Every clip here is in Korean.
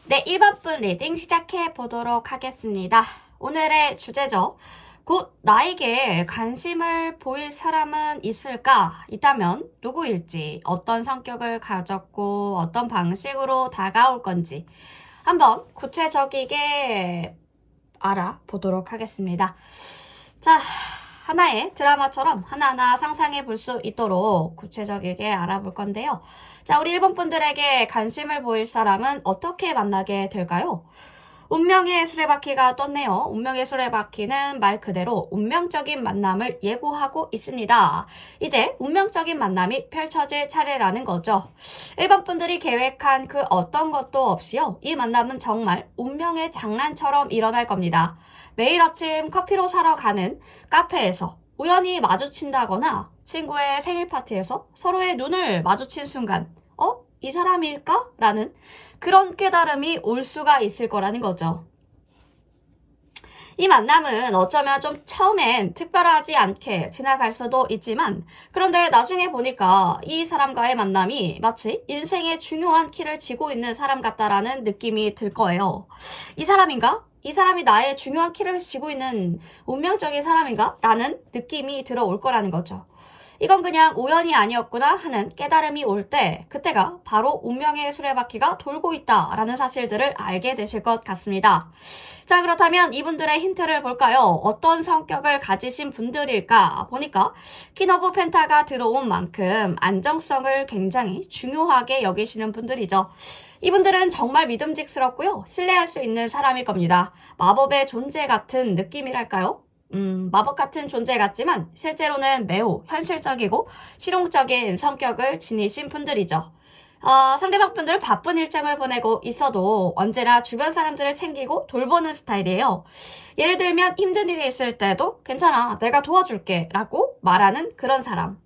네, 1번 분 리딩 시작해 보도록 하겠습니다. 오늘의 주제죠. 곧 나에게 관심을 보일 사람은 있을까? 있다면 누구일지, 어떤 성격을 가졌고 어떤 방식으로 다가올 건지 한번 구체적이게 알아보도록 하겠습니다. 자, 하나의 드라마처럼 하나하나 상상해 볼 수 있도록 구체적이게 알아볼 건데요. 자, 우리 1번 분들에게 관심을 보일 사람은 어떻게 만나게 될까요? 운명의 수레바퀴가 떴네요. 운명의 수레바퀴는 말 그대로 운명적인 만남을 예고하고 있습니다. 이제 운명적인 만남이 펼쳐질 차례라는 거죠. 1번 분들이 계획한 그 어떤 것도 없이요. 이 만남은 정말 운명의 장난처럼 일어날 겁니다. 매일 아침 커피로 사러 가는 카페에서 우연히 마주친다거나 친구의 생일 파티에서 서로의 눈을 마주친 순간 이 사람일까? 라는 그런 깨달음이 올 수가 있을 거라는 거죠. 이 만남은 어쩌면 좀 처음엔 특별하지 않게 지나갈 수도 있지만 그런데 나중에 보니까 이 사람과의 만남이 마치 인생의 중요한 키를 쥐고 있는 사람 같다라는 느낌이 들 거예요. 이 사람인가? 이 사람이 나의 중요한 키를 쥐고 있는 운명적인 사람인가? 라는 느낌이 들어올 거라는 거죠. 이건 그냥 우연이 아니었구나 하는 깨달음이 올 때 그때가 바로 운명의 수레바퀴가 돌고 있다라는 사실들을 알게 되실 것 같습니다. 자, 그렇다면 이분들의 힌트를 볼까요? 어떤 성격을 가지신 분들일까 보니까 퀸 오브 펜타가 들어온 만큼 안정성을 굉장히 중요하게 여기시는 분들이죠. 이분들은 정말 믿음직스럽고요. 신뢰할 수 있는 사람일 겁니다. 마법의 존재 같은 느낌이랄까요? 마법 같은 존재 같지만 실제로는 매우 현실적이고 실용적인 성격을 지니신 분들이죠. 상대방 분들은 바쁜 일정을 보내고 있어도 언제나 주변 사람들을 챙기고 돌보는 스타일이에요. 예를 들면 힘든 일이 있을 때도 괜찮아, 내가 도와줄게 라고 말하는 그런 사람.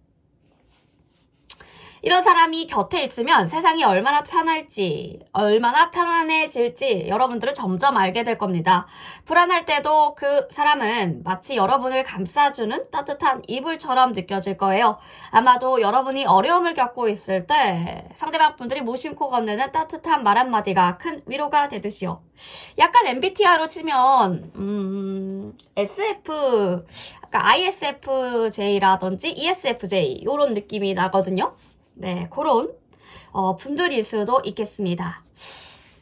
이런 사람이 곁에 있으면 세상이 얼마나 편할지, 얼마나 편안해질지 여러분들은 점점 알게 될 겁니다. 불안할 때도 그 사람은 마치 여러분을 감싸주는 따뜻한 이불처럼 느껴질 거예요. 아마도 여러분이 어려움을 겪고 있을 때 상대방 분들이 무심코 건네는 따뜻한 말 한마디가 큰 위로가 되듯이요. 약간 MBTI로 치면 SF, ISFJ라든지 ESFJ 이런 느낌이 나거든요. 네, 그런 분들일 수도 있겠습니다.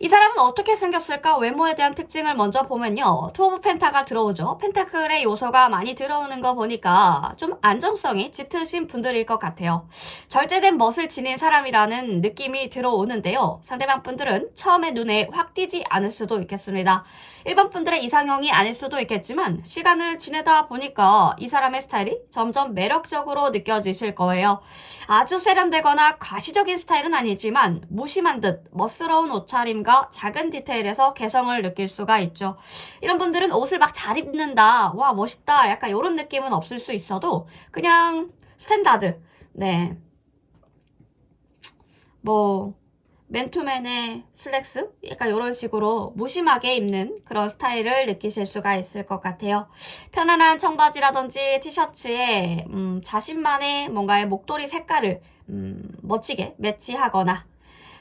이 사람은 어떻게 생겼을까? 외모에 대한 특징을 먼저 보면요. 투 오브 펜타가 들어오죠. 펜타클의 요소가 많이 들어오는 거 보니까 좀 안정성이 짙으신 분들일 것 같아요. 절제된 멋을 지닌 사람이라는 느낌이 들어오는데요. 상대방 분들은 처음에 눈에 확 띄지 않을 수도 있겠습니다. 일반 분들의 이상형이 아닐 수도 있겠지만 시간을 지내다 보니까 이 사람의 스타일이 점점 매력적으로 느껴지실 거예요. 아주 세련되거나 과시적인 스타일은 아니지만 무심한 듯 멋스러운 옷차림과 작은 디테일에서 개성을 느낄 수가 있죠. 이런 분들은 옷을 막 잘 입는다, 와 멋있다, 약간 이런 느낌은 없을 수 있어도 그냥 스탠다드, 네, 뭐 맨투맨의 슬랙스? 약간 이런 식으로 무심하게 입는 그런 스타일을 느끼실 수가 있을 것 같아요. 편안한 청바지라든지 티셔츠에 자신만의 뭔가의 목도리 색깔을 멋지게 매치하거나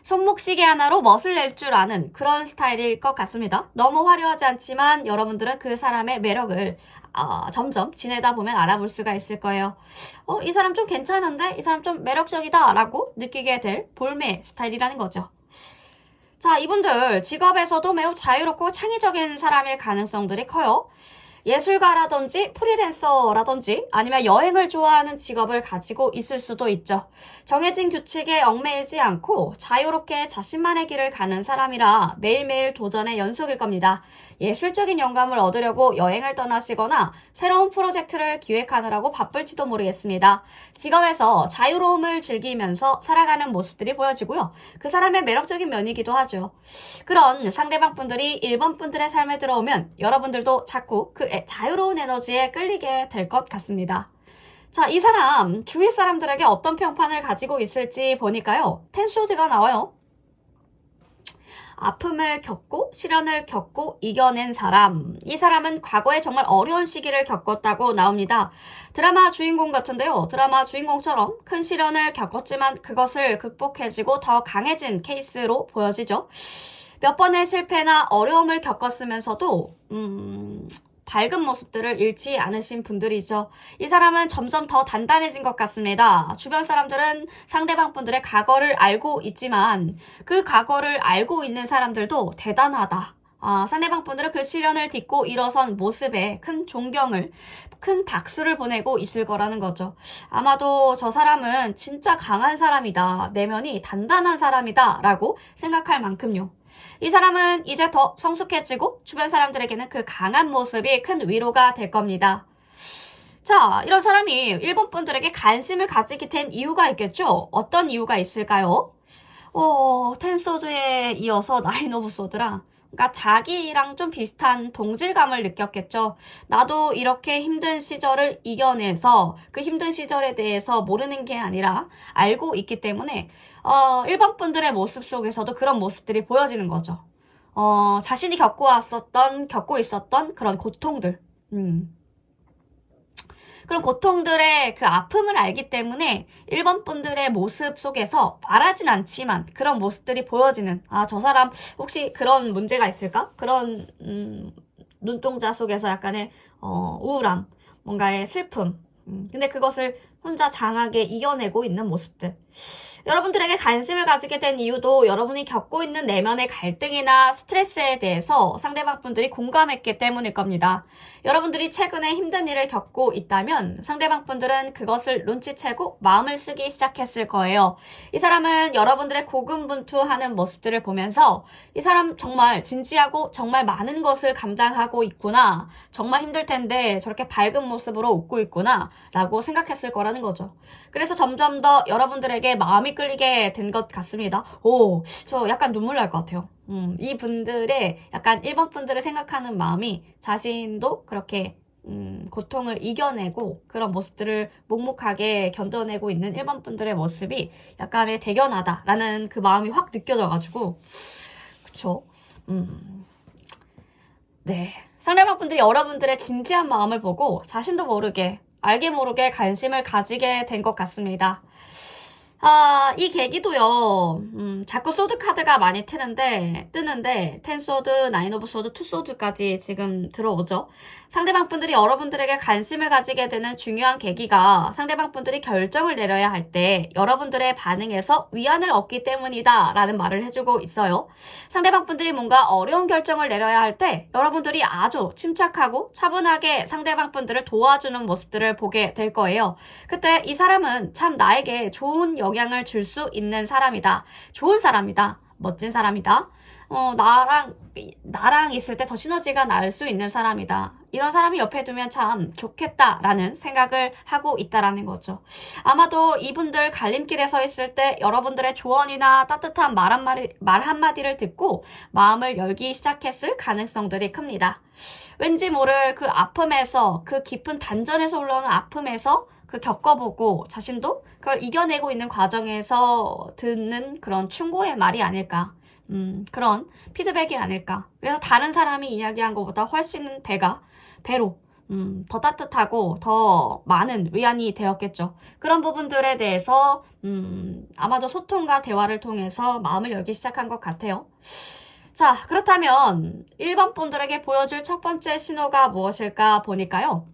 손목시계 하나로 멋을 낼 줄 아는 그런 스타일일 것 같습니다. 너무 화려하지 않지만 여러분들은 그 사람의 매력을 점점 지내다 보면 알아볼 수가 있을 거예요. 이 사람 좀 괜찮은데? 이 사람 좀 매력적이다 라고 느끼게 될 볼매 스타일이라는 거죠. 자, 이분들 직업에서도 매우 자유롭고 창의적인 사람일 가능성들이 커요. 예술가라든지 프리랜서라든지 아니면 여행을 좋아하는 직업을 가지고 있을 수도 있죠. 정해진 규칙에 얽매이지 않고 자유롭게 자신만의 길을 가는 사람이라 매일매일 도전의 연속일 겁니다. 예술적인 영감을 얻으려고 여행을 떠나시거나 새로운 프로젝트를 기획하느라고 바쁠지도 모르겠습니다. 직업에서 자유로움을 즐기면서 살아가는 모습들이 보여지고요. 그 사람의 매력적인 면이기도 하죠. 그런 상대방 분들이 1번 분들의 삶에 들어오면 여러분들도 자꾸 그 자유로운 에너지에 끌리게 될 것 같습니다. 자, 이 사람 주위 사람들에게 어떤 평판을 가지고 있을지 보니까요. 텐소드가 나와요. 아픔을 겪고 시련을 겪고 이겨낸 사람. 이 사람은 과거에 정말 어려운 시기를 겪었다고 나옵니다. 드라마 주인공 같은데요. 드라마 주인공처럼 큰 시련을 겪었지만 그것을 극복해지고 더 강해진 케이스로 보여지죠. 몇 번의 실패나 어려움을 겪었으면서도 밝은 모습들을 잃지 않으신 분들이죠. 이 사람은 점점 더 단단해진 것 같습니다. 주변 사람들은 상대방 분들의 과거를 알고 있지만 그 과거를 알고 있는 사람들도 대단하다. 상대방 분들은 그 시련을 딛고 일어선 모습에 큰 존경을, 큰 박수를 보내고 있을 거라는 거죠. 아마도 저 사람은 진짜 강한 사람이다. 내면이 단단한 사람이다. 라고 생각할 만큼요. 이 사람은 이제 더 성숙해지고 주변 사람들에게는 그 강한 모습이 큰 위로가 될 겁니다. 자, 이런 사람이 일본 분들에게 관심을 가지게 된 이유가 있겠죠? 어떤 이유가 있을까요? 텐소드에 이어서 나인 오브 소드랑 그러니까 자기랑 좀 비슷한 동질감을 느꼈겠죠. 나도 이렇게 힘든 시절을 이겨내서 그 힘든 시절에 대해서 모르는 게 아니라 알고 있기 때문에 일반 분들의 모습 속에서도 그런 모습들이 보여지는 거죠. 자신이 겪고 있었던 그런 고통들. 그런 고통들의 그 아픔을 알기 때문에 일본 분들의 모습 속에서 말하진 않지만 그런 모습들이 보여지는 저 사람 혹시 그런 문제가 있을까? 그런 눈동자 속에서 약간의 우울함, 뭔가의 슬픔 근데 그것을 혼자 장하게 이겨내고 있는 모습들. 여러분들에게 관심을 가지게 된 이유도 여러분이 겪고 있는 내면의 갈등이나 스트레스에 대해서 상대방 분들이 공감했기 때문일 겁니다. 여러분들이 최근에 힘든 일을 겪고 있다면 상대방 분들은 그것을 눈치채고 마음을 쓰기 시작했을 거예요. 이 사람은 여러분들의 고군분투하는 모습들을 보면서 이 사람 정말 진지하고 정말 많은 것을 감당하고 있구나. 정말 힘들 텐데 저렇게 밝은 모습으로 웃고 있구나 라고 생각했을 거라는 거죠. 그래서 점점 더 여러분들에게 마음이 끌리게 된 것 같습니다. 저 약간 눈물 날 것 같아요. 이 분들의 약간 일본 분들을 생각하는 마음이 자신도 그렇게 고통을 이겨내고 그런 모습들을 묵묵하게 견뎌내고 있는 일본 분들의 모습이 약간의 대견하다라는 그 마음이 확 느껴져가지고 그쵸? 네. 상대방 분들이 여러분들의 진지한 마음을 보고 자신도 모르게 알게 모르게 관심을 가지게 된 것 같습니다. 이 계기도요, 자꾸 소드 카드가 많이 뜨는데, 10소드, 9 오브 소드, 2소드까지 지금 들어오죠. 상대방 분들이 여러분들에게 관심을 가지게 되는 중요한 계기가 상대방 분들이 결정을 내려야 할 때 여러분들의 반응에서 위안을 얻기 때문이다 라는 말을 해주고 있어요. 상대방 분들이 뭔가 어려운 결정을 내려야 할 때 여러분들이 아주 침착하고 차분하게 상대방 분들을 도와주는 모습들을 보게 될 거예요. 그때 이 사람은 참 나에게 좋은 영향을 줄 수 있는 사람이다. 좋은 사람이다. 멋진 사람이다. 나랑 있을 때 더 시너지가 날 수 있는 사람이다. 이런 사람이 옆에 두면 참 좋겠다라는 생각을 하고 있다라는 거죠. 아마도 이분들 갈림길에 서 있을 때 여러분들의 조언이나 따뜻한 말 한마디를 듣고 마음을 열기 시작했을 가능성들이 큽니다. 왠지 모를 그 아픔에서, 그 깊은 단전에서 올라오는 아픔에서 그 겪어보고 자신도 그걸 이겨내고 있는 과정에서 듣는 그런 충고의 말이 아닐까. 그런 피드백이 아닐까. 그래서 다른 사람이 이야기한 것보다 훨씬 배로 더 따뜻하고 더 많은 위안이 되었겠죠. 그런 부분들에 대해서 아마도 소통과 대화를 통해서 마음을 열기 시작한 것 같아요. 자, 그렇다면 1번 분들에게 보여줄 첫 번째 신호가 무엇일까 보니까요.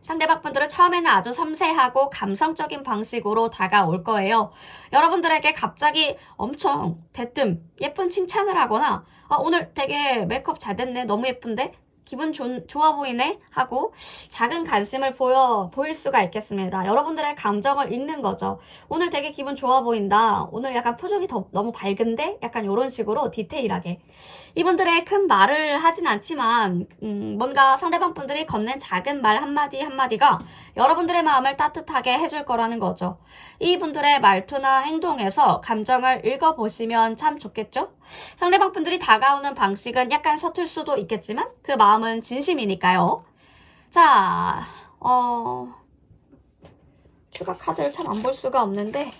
상대방 분들은 처음에는 아주 섬세하고 감성적인 방식으로 다가올 거예요. 여러분들에게 갑자기 엄청 대뜸 예쁜 칭찬을 하거나 오늘 되게 메이크업 잘 됐네, 너무 예쁜데? 기분 좋아 보이네? 하고 작은 관심을 보일 수가 있겠습니다. 여러분들의 감정을 읽는 거죠. 오늘 되게 기분 좋아 보인다. 오늘 약간 표정이 너무 밝은데? 약간 이런 식으로 디테일하게. 이분들의 큰 말을 하진 않지만 뭔가 상대방 분들이 건넨 작은 말 한마디가 여러분들의 마음을 따뜻하게 해줄 거라는 거죠. 이분들의 말투나 행동에서 감정을 읽어보시면 참 좋겠죠? 상대방 분들이 다가오는 방식은 약간 서툴 수도 있겠지만 그 마음은 진심이니까요. 자, 추가 카드를 참 안 볼 수가 없는데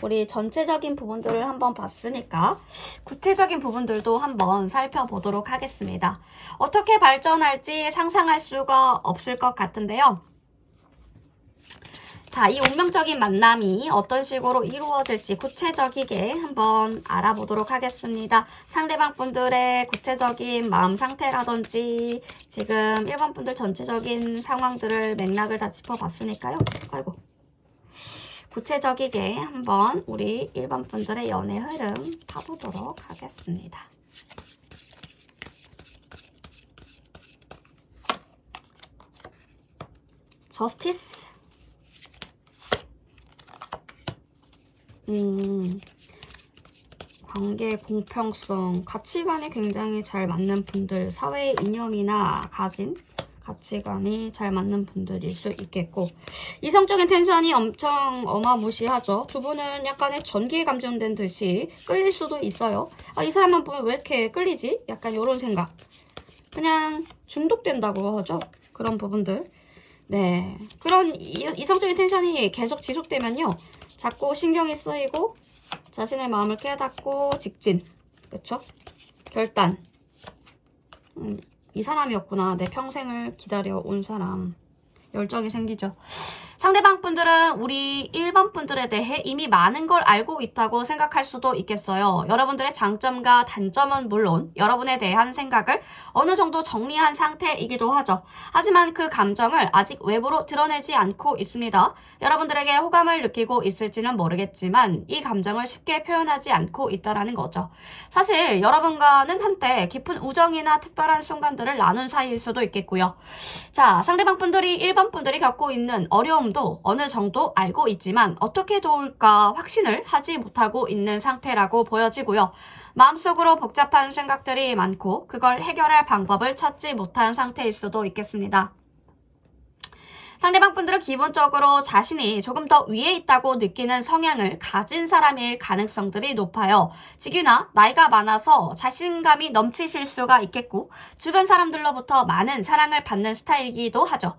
우리 전체적인 부분들을 한번 봤으니까 구체적인 부분들도 한번 살펴보도록 하겠습니다. 어떻게 발전할지 상상할 수가 없을 것 같은데요. 자, 이 운명적인 만남이 어떤 식으로 이루어질지 구체적이게 한번 알아보도록 하겠습니다. 상대방 분들의 구체적인 마음 상태라든지 지금 1번 분들 전체적인 상황들을 맥락을 다 짚어봤으니까요. 아이고. 구체적이게 한번 우리 1번 분들의 연애 흐름 파보도록 하겠습니다. 저스티스. 관계 공평성, 가치관이 굉장히 잘 맞는 분들, 사회의 이념이나 가진 가치관이 잘 맞는 분들일 수 있겠고, 이성적인 텐션이 엄청 어마무시하죠. 두 분은 약간의 전기에 감정된 듯이 끌릴 수도 있어요. 아, 이 사람만 보면 왜 이렇게 끌리지? 약간 이런 생각. 그냥 중독된다고 하죠. 그런 부분들. 네, 그런 이성적인 텐션이 계속 지속되면요, 자꾸 신경이 쓰이고 자신의 마음을 깨닫고 직진, 그쵸? 결단. 이 사람이었구나, 내 평생을 기다려온 사람. 열정이 생기죠. 상대방 분들은 우리 1번 분들에 대해 이미 많은 걸 알고 있다고 생각할 수도 있겠어요. 여러분들의 장점과 단점은 물론 여러분에 대한 생각을 어느 정도 정리한 상태이기도 하죠. 하지만 그 감정을 아직 외부로 드러내지 않고 있습니다. 여러분들에게 호감을 느끼고 있을지는 모르겠지만 이 감정을 쉽게 표현하지 않고 있다는 거죠. 사실 여러분과는 한때 깊은 우정이나 특별한 순간들을 나눈 사이일 수도 있겠고요. 자, 상대방 분들이 1번 분들이 겪고 있는 어려움 도 어느 정도 알고 있지만 어떻게 도울까 확신을 하지 못하고 있는 상태라고 보여지고요. 마음속으로 복잡한 생각들이 많고 그걸 해결할 방법을 찾지 못한 상태일 수도 있겠습니다. 상대방 분들은 기본적으로 자신이 조금 더 위에 있다고 느끼는 성향을 가진 사람일 가능성들이 높아요. 직위나 나이가 많아서 자신감이 넘치실 수가 있겠고 주변 사람들로부터 많은 사랑을 받는 스타일이기도 하죠.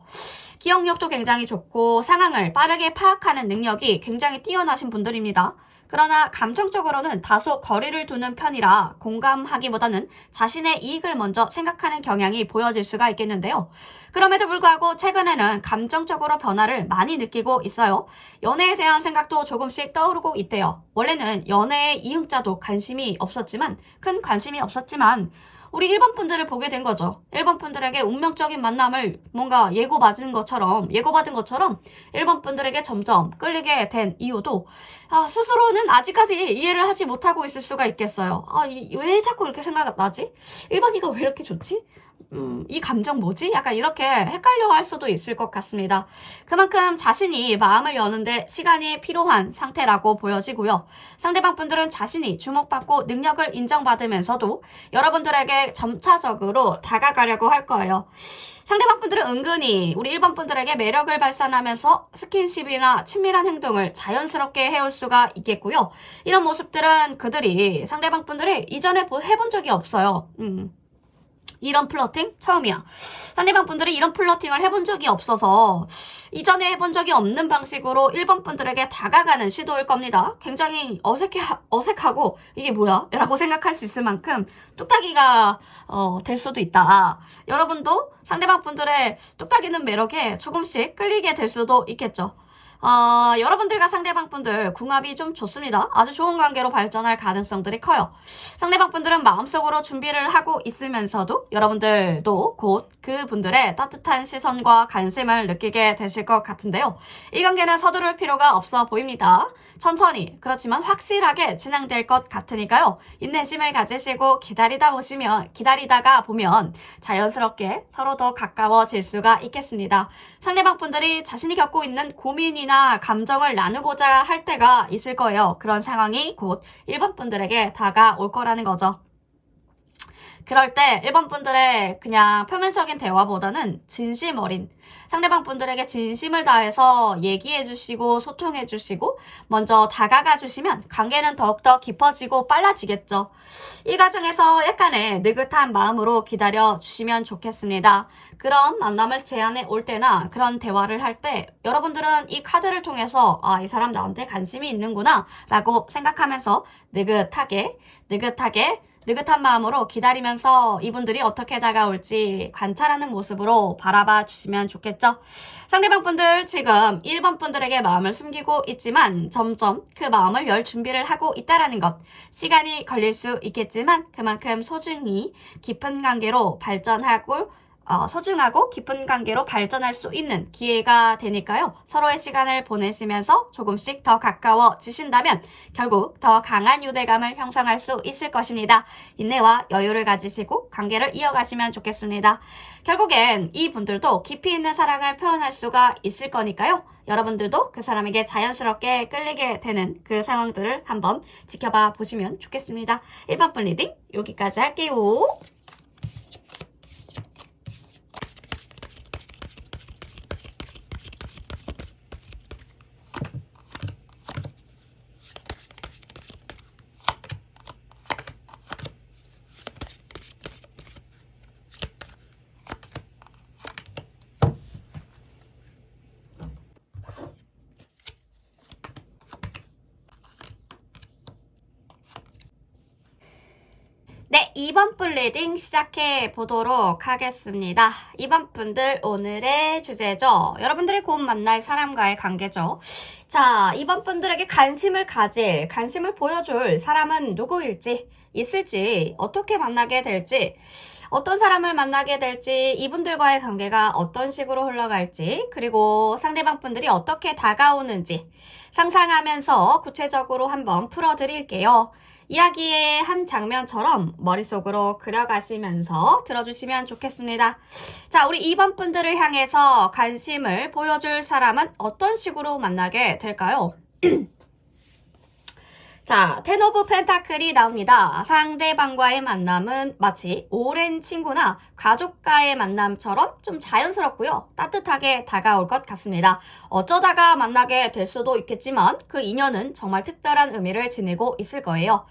기억력도 굉장히 좋고 상황을 빠르게 파악하는 능력이 굉장히 뛰어나신 분들입니다. 그러나 감정적으로는 다소 거리를 두는 편이라 공감하기보다는 자신의 이익을 먼저 생각하는 경향이 보여질 수가 있겠는데요. 그럼에도 불구하고 최근에는 감정적으로 변화를 많이 느끼고 있어요. 연애에 대한 생각도 조금씩 떠오르고 있대요. 원래는 연애의 이응자도 큰 관심이 없었지만 우리 1번 분들을 보게 된 거죠. 1번 분들에게 운명적인 만남을 뭔가 예고받은 것처럼 1번 분들에게 점점 끌리게 된 이유도 스스로는 아직까지 이해를 하지 못하고 있을 수가 있겠어요. 왜 자꾸 이렇게 생각나지? 1번이가 왜 이렇게 좋지? 이 감정 뭐지? 약간 이렇게 헷갈려 할 수도 있을 것 같습니다. 그만큼 자신이 마음을 여는데 시간이 필요한 상태라고 보여지고요. 상대방 분들은 자신이 주목받고 능력을 인정받으면서도 여러분들에게 점차적으로 다가가려고 할 거예요. 상대방 분들은 은근히 우리 1번 분들에게 매력을 발산하면서 스킨십이나 친밀한 행동을 자연스럽게 해올 수가 있겠고요. 이런 모습들은 그들이 상대방 분들이 이전에 해본 적이 없어요. 이런 플러팅 처음이야. 상대방 분들이 이런 플러팅을 해본 적이 없어서 이전에 해본 적이 없는 방식으로 1번 분들에게 다가가는 시도일 겁니다. 굉장히 어색하고 이게 뭐야? 라고 생각할 수 있을 만큼 뚝딱이가 될 수도 있다. 여러분도 상대방 분들의 뚝딱이는 매력에 조금씩 끌리게 될 수도 있겠죠. 여러분들과 상대방 분들 궁합이 좀 좋습니다. 아주 좋은 관계로 발전할 가능성들이 커요. 상대방 분들은 마음속으로 준비를 하고 있으면서도 여러분들도 곧 그분들의 따뜻한 시선과 관심을 느끼게 되실 것 같은데요. 이 관계는 서두를 필요가 없어 보입니다. 천천히 그렇지만 확실하게 진행될 것 같으니까요. 인내심을 가지시고 기다리다가 보면 자연스럽게 서로 더 가까워질 수가 있겠습니다. 상대방 분들이 자신이 겪고 있는 고민이나 감정을 나누고자 할 때가 있을 거예요. 그런 상황이 곧 1번 분들에게 다가올 거라는 거죠. 그럴 때 1번 분들의 그냥 표면적인 대화보다는 진심 어린 상대방 분들에게 진심을 다해서 얘기해 주시고 소통해 주시고 먼저 다가가 주시면 관계는 더욱더 깊어지고 빨라지겠죠. 이 과정에서 약간의 느긋한 마음으로 기다려 주시면 좋겠습니다. 그런 만남을 제안해 올 때나 그런 대화를 할 때 여러분들은 이 카드를 통해서 이 사람 나한테 관심이 있는구나 라고 생각하면서 느긋하게 느긋한 마음으로 기다리면서 이분들이 어떻게 다가올지 관찰하는 모습으로 바라봐 주시면 좋겠죠. 상대방 분들 지금 1번 분들에게 마음을 숨기고 있지만 점점 그 마음을 열 준비를 하고 있다라는 것. 시간이 걸릴 수 있겠지만 그만큼 소중히 깊은 관계로 발전하고 소중하고 깊은 관계로 발전할 수 있는 기회가 되니까요. 서로의 시간을 보내시면서 조금씩 더 가까워지신다면 결국 더 강한 유대감을 형성할 수 있을 것입니다. 인내와 여유를 가지시고 관계를 이어가시면 좋겠습니다. 결국엔 이 분들도 깊이 있는 사랑을 표현할 수가 있을 거니까요. 여러분들도 그 사람에게 자연스럽게 끌리게 되는 그 상황들을 한번 지켜봐 보시면 좋겠습니다. 1번 분 리딩 여기까지 할게요. 네, 2번 분 리딩 시작해 보도록 하겠습니다. 2번 분들 오늘의 주제죠. 여러분들이 곧 만날 사람과의 관계죠. 자, 2번 분들에게 관심을 보여줄 사람은 누구일지, 있을지, 어떻게 만나게 될지, 어떤 사람을 만나게 될지, 이분들과의 관계가 어떤 식으로 흘러갈지, 그리고 상대방 분들이 어떻게 다가오는지 상상하면서 구체적으로 한번 풀어드릴게요. 이야기의 한 장면처럼 머릿속으로 그려가시면서 들어주시면 좋겠습니다. 자, 우리 2번 분들을 향해서 관심을 보여줄 사람은 어떤 식으로 만나게 될까요? 자, 텐 오브 펜타클이 나옵니다. 상대방과의 만남은 마치 오랜 친구나 가족과의 만남처럼 좀 자연스럽고요. 따뜻하게 다가올 것 같습니다. 어쩌다가 만나게 될 수도 있겠지만 그 인연은 정말 특별한 의미를 지니고 있을 거예요.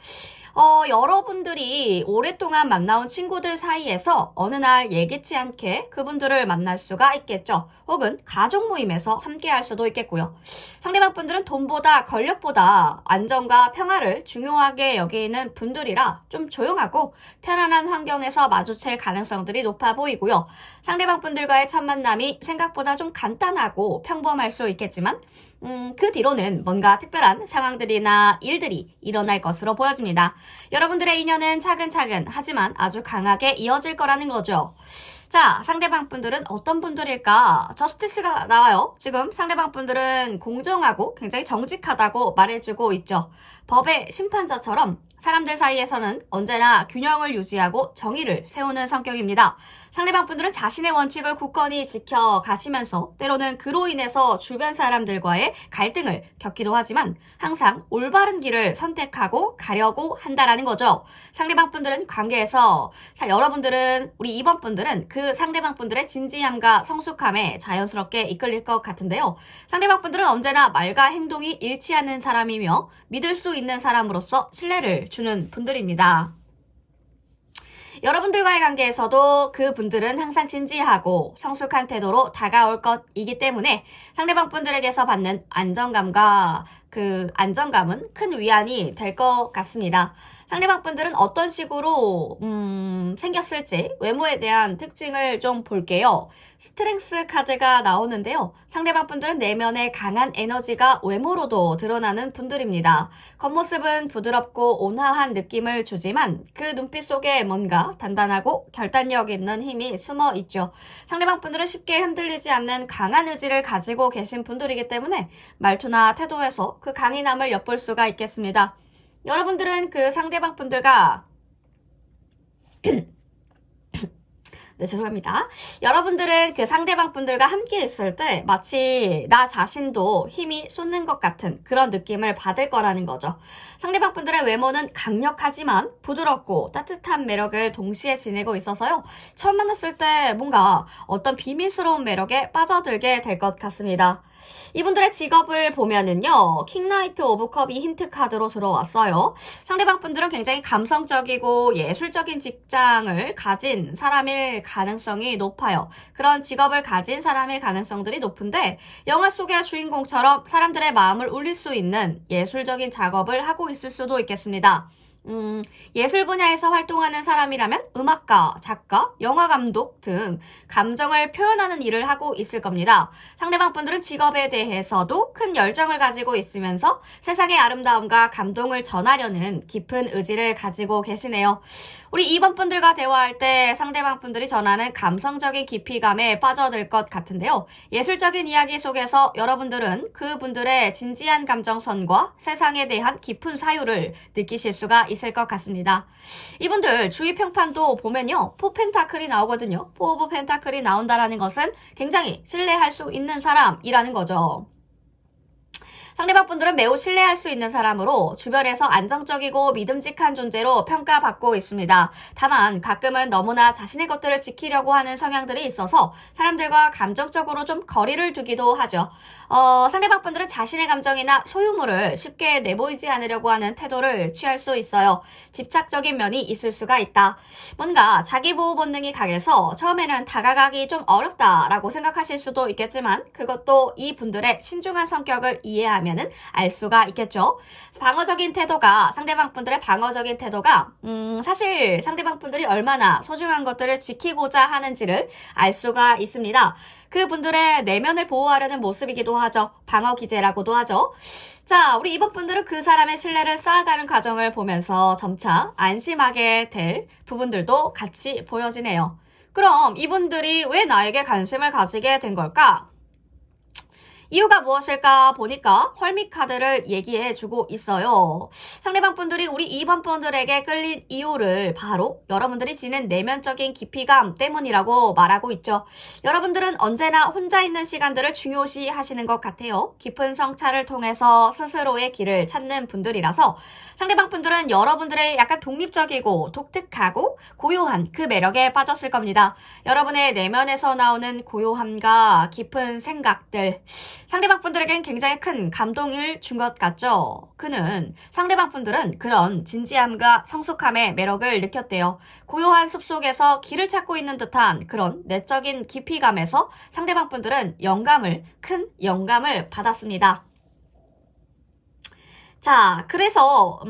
여러분들이 오랫동안 만나온 친구들 사이에서 어느 날 예기치 않게 그분들을 만날 수가 있겠죠. 혹은 가족 모임에서 함께 할 수도 있겠고요. 상대방 분들은 돈보다 권력보다 안정과 평화를 중요하게 여기는 분들이라 좀 조용하고 편안한 환경에서 마주칠 가능성들이 높아 보이고요. 상대방 분들과의 첫 만남이 생각보다 좀 간단하고 평범할 수 있겠지만 그 뒤로는 뭔가 특별한 상황들이나 일들이 일어날 것으로 보여집니다. 여러분들의 인연은 차근차근 하지만 아주 강하게 이어질 거라는 거죠. 자, 상대방 분들은 어떤 분들일까? 저스티스가 나와요. 지금 상대방 분들은 공정하고 굉장히 정직하다고 말해주고 있죠. 법의 심판자처럼 사람들 사이에서는 언제나 균형을 유지하고 정의를 세우는 성격입니다. 상대방 분들은 자신의 원칙을 굳건히 지켜가시면서 때로는 그로 인해서 주변 사람들과의 갈등을 겪기도 하지만 항상 올바른 길을 선택하고 가려고 한다라는 거죠. 상대방 분들은 관계에서 여러분들은 우리 2번 분들은 그 상대방 분들의 진지함과 성숙함에 자연스럽게 이끌릴 것 같은데요. 상대방 분들은 언제나 말과 행동이 일치하는 사람이며 믿을 수 있는 사람으로서 신뢰를 주는 분들입니다. 여러분들과의 관계에서도 그 분들은 항상 진지하고 성숙한 태도로 다가올 것이기 때문에 상대방 분들에게서 받는 안정감과 그 안정감은 큰 위안이 될 것 같습니다. 상대방 분들은 어떤 식으로 생겼을지 외모에 대한 특징을 좀 볼게요. 스트렝스 카드가 나오는데요. 상대방 분들은 내면의 강한 에너지가 외모로도 드러나는 분들입니다. 겉모습은 부드럽고 온화한 느낌을 주지만 그 눈빛 속에 뭔가 단단하고 결단력 있는 힘이 숨어 있죠. 상대방 분들은 쉽게 흔들리지 않는 강한 의지를 가지고 계신 분들이기 때문에 말투나 태도에서 그 강인함을 엿볼 수가 있겠습니다. 여러분들은 그 상대방 분들과 네, 죄송합니다. 여러분들은 그 상대방 분들과 함께 있을 때 마치 나 자신도 힘이 솟는 것 같은 그런 느낌을 받을 거라는 거죠. 상대방 분들의 외모는 강력하지만 부드럽고 따뜻한 매력을 동시에 지니고 있어서요. 처음 만났을 때 뭔가 어떤 비밀스러운 매력에 빠져들게 될 것 같습니다. 이분들의 직업을 보면은요, 킹나이트 오브 컵이 힌트 카드로 들어왔어요. 상대방 분들은 굉장히 감성적이고 예술적인 직장을 가진 사람일 가능성이 높아요. 그런 직업을 가진 사람일 가능성들이 높은데 영화 속의 주인공처럼 사람들의 마음을 울릴 수 있는 예술적인 작업을 하고 있을 수도 있겠습니다. 예술 분야에서 활동하는 사람이라면 음악가, 작가, 영화감독 등 감정을 표현하는 일을 하고 있을 겁니다. 상대방 분들은 직업에 대해서도 큰 열정을 가지고 있으면서 세상의 아름다움과 감동을 전하려는 깊은 의지를 가지고 계시네요. 우리 2번 분들과 대화할 때 상대방 분들이 전하는 감성적인 깊이감에 빠져들 것 같은데요. 예술적인 이야기 속에서 여러분들은 그분들의 진지한 감정선과 세상에 대한 깊은 사유를 느끼실 수가 있을 것 같습니다. 이분들 주위 평판도 보면요. 포펜타클이 나오거든요. 포 오브 펜타클이 나온다라는 것은 굉장히 신뢰할 수 있는 사람이라는 거죠. 상대방 분들은 매우 신뢰할 수 있는 사람으로 주변에서 안정적이고 믿음직한 존재로 평가받고 있습니다. 다만 가끔은 너무나 자신의 것들을 지키려고 하는 성향들이 있어서 사람들과 감정적으로 좀 거리를 두기도 하죠. 상대방 분들은 자신의 감정이나 소유물을 쉽게 내보이지 않으려고 하는 태도를 취할 수 있어요. 집착적인 면이 있을 수가 있다. 뭔가 자기보호 본능이 강해서 처음에는 다가가기 좀 어렵다라고 생각하실 수도 있겠지만 그것도 이 분들의 신중한 성격을 이해하면 알 수가 있겠죠. 방어적인 태도가 상대방 분들의 방어적인 태도가 사실 상대방 분들이 얼마나 소중한 것들을 지키고자 하는지를 알 수가 있습니다. 그분들의 내면을 보호하려는 모습이기도 하죠. 방어 기제라고도 하죠. 자, 우리 이번 분들은 그 사람의 신뢰를 쌓아가는 과정을 보면서 점차 안심하게 될 부분들도 같이 보여지네요. 그럼 이분들이 왜 나에게 관심을 가지게 된 걸까? 이유가 무엇일까 보니까 헐밋 카드를 얘기해주고 있어요. 상대방 분들이 우리 2번 분들에게 끌린 이유를 바로 여러분들이 지닌 내면적인 깊이감 때문이라고 말하고 있죠. 여러분들은 언제나 혼자 있는 시간들을 중요시 하시는 것 같아요. 깊은 성찰을 통해서 스스로의 길을 찾는 분들이라서 상대방 분들은 여러분들의 약간 독립적이고 독특하고 고요한 그 매력에 빠졌을 겁니다. 여러분의 내면에서 나오는 고요함과 깊은 생각들, 상대방 분들에겐 굉장히 큰 감동을 준 것 같죠? 상대방 분들은 그런 진지함과 성숙함의 매력을 느꼈대요. 고요한 숲속에서 길을 찾고 있는 듯한 그런 내적인 깊이감에서 상대방 분들은 큰 영감을 받았습니다. 자, 그래서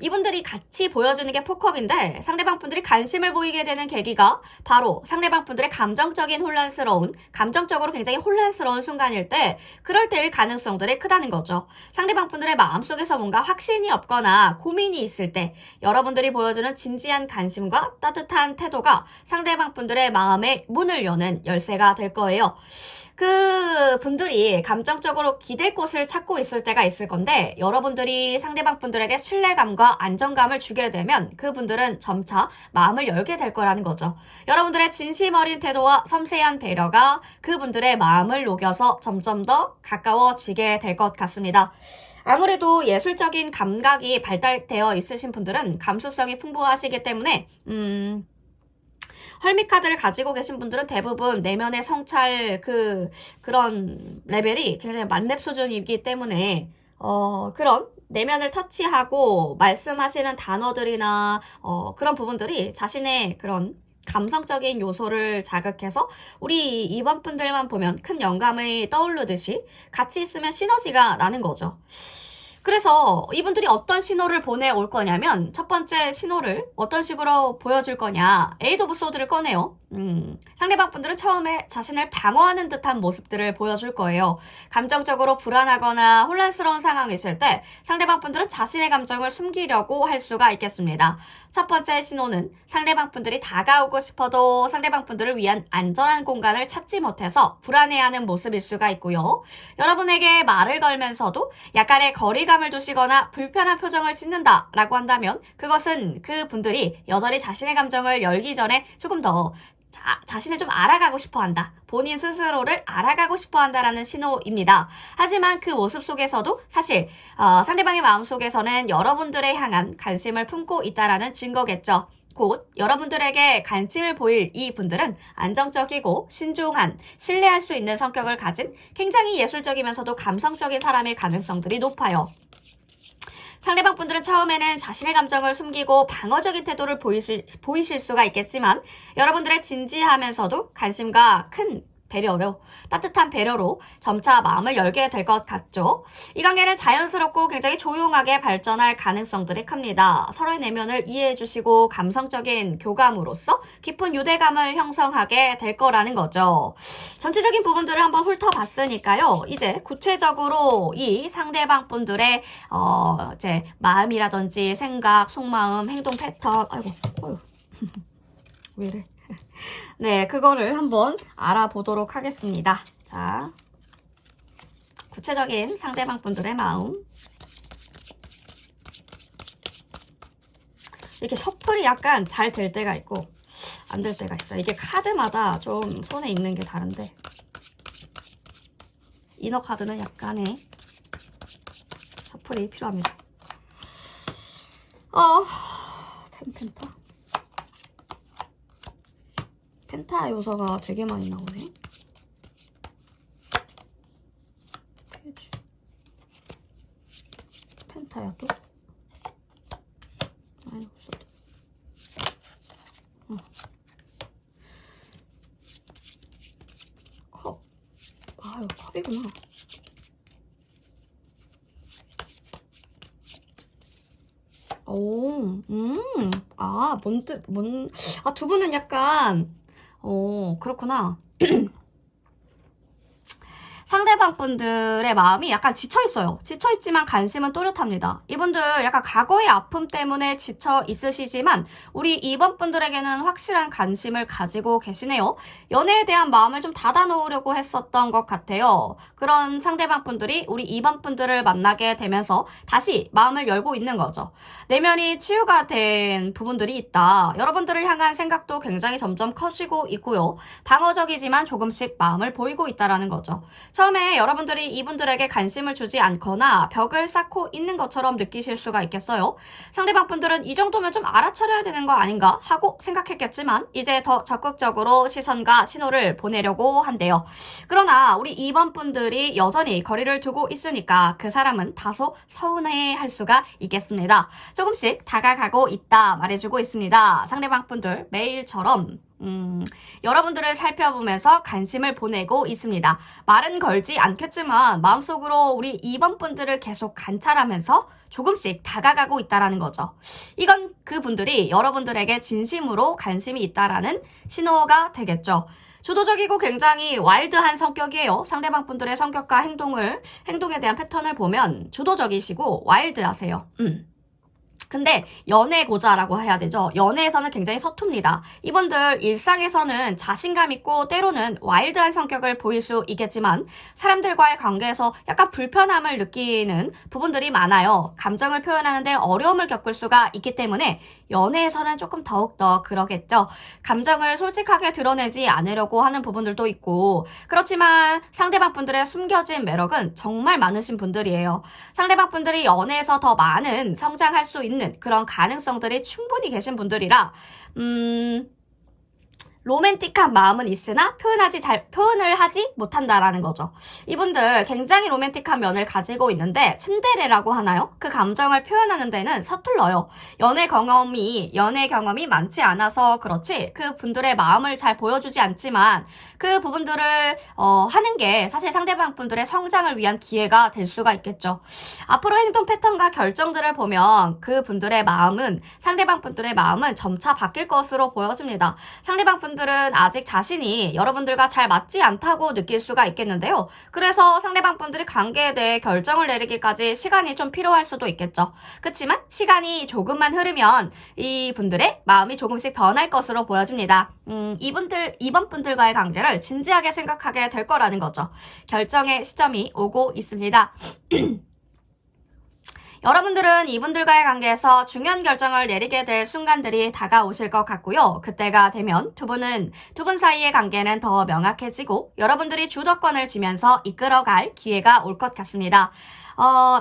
이분들이 같이 보여주는 게 포컵인데 상대방 분들이 관심을 보이게 되는 계기가 바로 상대방 분들의 감정적으로 굉장히 혼란스러운 순간일 때 그럴 때일 가능성들이 크다는 거죠. 상대방 분들의 마음속에서 뭔가 확신이 없거나 고민이 있을 때 여러분들이 보여주는 진지한 관심과 따뜻한 태도가 상대방 분들의 마음의 문을 여는 열쇠가 될 거예요. 그 분들이 감정적으로 기댈 곳을 찾고 있을 때가 있을 건데 여러분들이 상대방 분들에게 신뢰감과 안정감을 주게 되면 그분들은 점차 마음을 열게 될 거라는 거죠. 여러분들의 진심 어린 태도와 섬세한 배려가 그분들의 마음을 녹여서 점점 더 가까워지게 될 것 같습니다. 아무래도 예술적인 감각이 발달되어 있으신 분들은 감수성이 풍부하시기 때문에 헐밋 카드를 가지고 계신 분들은 대부분 내면의 성찰 그런 레벨이 굉장히 만렙 수준이기 때문에 그런 내면을 터치하고 말씀하시는 단어들이나 그런 부분들이 자신의 그런 감성적인 요소를 자극해서 우리 2번 분들만 보면 큰 영감이 떠오르듯이 같이 있으면 시너지가 나는 거죠. 그래서 이분들이 어떤 신호를 보내올 거냐면 첫 번째 신호를 어떤 식으로 보여줄 거냐, 에이드 오브 소드를 꺼내요. 상대방 분들은 처음에 자신을 방어하는 듯한 모습들을 보여줄 거예요. 감정적으로 불안하거나 혼란스러운 상황이 있을 때 상대방 분들은 자신의 감정을 숨기려고 할 수가 있겠습니다. 첫 번째 신호는 상대방 분들이 다가오고 싶어도 상대방 분들을 위한 안전한 공간을 찾지 못해서 불안해하는 모습일 수가 있고요. 여러분에게 말을 걸면서도 약간의 거리감을 두시거나 불편한 표정을 짓는다라고 한다면 그것은 그분들이 여전히 자신의 감정을 열기 전에 조금 더 자신을 좀 알아가고 싶어 한다. 본인 스스로를 알아가고 싶어 한다라는 신호입니다. 하지만 그 모습 속에서도 사실 상대방의 마음속에서는 여러분들에 향한 관심을 품고 있다라는 증거겠죠. 곧 여러분들에게 관심을 보일 이 분들은 안정적이고 신중한, 신뢰할 수 있는 성격을 가진 굉장히 예술적이면서도 감성적인 사람일 가능성들이 높아요. 상대방 분들은 처음에는 자신의 감정을 숨기고 방어적인 태도를 보이실 수가 있겠지만 여러분들의 진지하면서도 관심과 큰 배려로, 따뜻한 배려로 점차 마음을 열게 될 것 같죠. 이 관계는 자연스럽고 굉장히 조용하게 발전할 가능성들이 큽니다. 서로의 내면을 이해해 주시고 감성적인 교감으로써 깊은 유대감을 형성하게 될 거라는 거죠. 전체적인 부분들을 한번 훑어봤으니까요. 이제 구체적으로 이 상대방 분들의 이제 마음이라든지 생각, 속마음, 행동 패턴, 아이고. 왜 이래? 네, 그거를 한번 알아보도록 하겠습니다. 자, 구체적인 상대방 분들의 마음. 이렇게 셔플이 약간 잘 될 때가 있고 안 될 때가 있어요. 이게 카드마다 좀 손에 익는 게 다른데 이너 카드는 약간의 셔플이 필요합니다. 펜타. 펜타 요소가 되게 많이 나오네. 페이지. 펜타야 또? 아니 없어도. 컵. 아 이거 컵이구나. 오, 두 분은 약간, 그렇구나. 상대방 분들의 마음이 약간 지쳐있어요. 지쳐있지만 관심은 또렷합니다. 이분들 약간 과거의 아픔 때문에 지쳐 있으시지만 우리 2번 분들에게는 확실한 관심을 가지고 계시네요. 연애에 대한 마음을 좀 닫아놓으려고 했었던 것 같아요. 그런 상대방 분들이 우리 2번 분들을 만나게 되면서 다시 마음을 열고 있는 거죠. 내면이 치유가 된 부분들이 있다. 여러분들을 향한 생각도 굉장히 점점 커지고 있고요. 방어적이지만 조금씩 마음을 보이고 있다라는 거죠. 처음에 여러분들이 이분들에게 관심을 주지 않거나 벽을 쌓고 있는 것처럼 느끼실 수가 있겠어요. 상대방 분들은 이 정도면 좀 알아차려야 되는 거 아닌가 하고 생각했겠지만 이제 더 적극적으로 시선과 신호를 보내려고 한대요. 그러나 우리 2번 분들이 여전히 거리를 두고 있으니까 그 사람은 다소 서운해할 수가 있겠습니다. 조금씩 다가가고 있다 말해주고 있습니다. 상대방 분들 매일처럼 여러분들을 살펴보면서 관심을 보내고 있습니다. 말은 걸지 않겠지만 마음속으로 우리 2번 분들을 계속 관찰하면서 조금씩 다가가고 있다라는 거죠. 이건 그분들이 여러분들에게 진심으로 관심이 있다라는 신호가 되겠죠. 주도적이고 굉장히 와일드한 성격이에요. 상대방 분들의 성격과 행동에 대한 패턴을 보면 주도적이시고 와일드하세요. 근데 연애고자라고 해야 되죠. 연애에서는 굉장히 서툽니다. 이분들 일상에서는 자신감 있고 때로는 와일드한 성격을 보일 수 있겠지만 사람들과의 관계에서 약간 불편함을 느끼는 부분들이 많아요. 감정을 표현하는데 어려움을 겪을 수가 있기 때문에 연애에서는 조금 더욱더 그러겠죠. 감정을 솔직하게 드러내지 않으려고 하는 부분들도 있고 그렇지만 상대방 분들의 숨겨진 매력은 정말 많으신 분들이에요. 상대방 분들이 연애에서 더 많은 성장할 수 있는 그런 가능성들이 충분히 계신 분들이라 로맨틱한 마음은 있으나 표현을 하지 못한다라는 거죠. 이분들 굉장히 로맨틱한 면을 가지고 있는데 츤데레라고 하나요? 그 감정을 표현하는 데는 서툴러요. 연애 경험이 많지 않아서 그렇지 그 분들의 마음을 잘 보여주지 않지만 그 부분들을 하는 게 사실 상대방 분들의 성장을 위한 기회가 될 수가 있겠죠. 앞으로 행동 패턴과 결정들을 보면 그 분들의 마음은 상대방 분들의 마음은 점차 바뀔 것으로 보여집니다. 상대방 분들은 아직 자신이 여러분들과 잘 맞지 않다고 느낄 수가 있겠는데요. 그래서 상대방 분들이 관계에 대해 결정을 내리기까지 시간이 좀 필요할 수도 있겠죠. 그렇지만 시간이 조금만 흐르면 이 분들의 마음이 조금씩 변할 것으로 보여집니다. 이번 분들과의 관계를 진지하게 생각하게 될 거라는 거죠. 결정의 시점이 오고 있습니다. 여러분들은 이분들과의 관계에서 중요한 결정을 내리게 될 순간들이 다가오실 것 같고요. 그때가 되면 두 분 사이의 관계는 더 명확해지고 여러분들이 주도권을 쥐면서 이끌어갈 기회가 올 것 같습니다.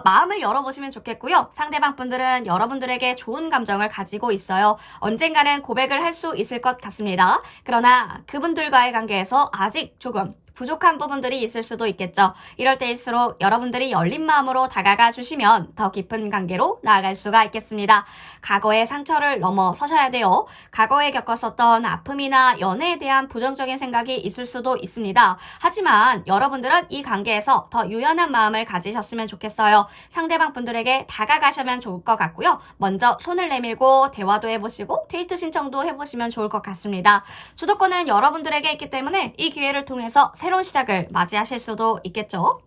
마음을 열어보시면 좋겠고요. 상대방 분들은 여러분들에게 좋은 감정을 가지고 있어요. 언젠가는 고백을 할 수 있을 것 같습니다. 그러나 그분들과의 관계에서 아직 조금 부족한 부분들이 있을 수도 있겠죠. 이럴 때일수록 여러분들이 열린 마음으로 다가가 주시면 더 깊은 관계로 나아갈 수가 있겠습니다. 과거의 상처를 넘어서셔야 돼요. 과거에 겪었었던 아픔이나 연애에 대한 부정적인 생각이 있을 수도 있습니다. 하지만 여러분들은 이 관계에서 더 유연한 마음을 가지셨으면 좋겠어요. 상대방 분들에게 다가가시면 좋을 것 같고요. 먼저 손을 내밀고 대화도 해보시고 데이트 신청도 해보시면 좋을 것 같습니다. 주도권은 여러분들에게 있기 때문에 이 기회를 통해서 새로운 시작을 맞이하실 수도 있겠죠.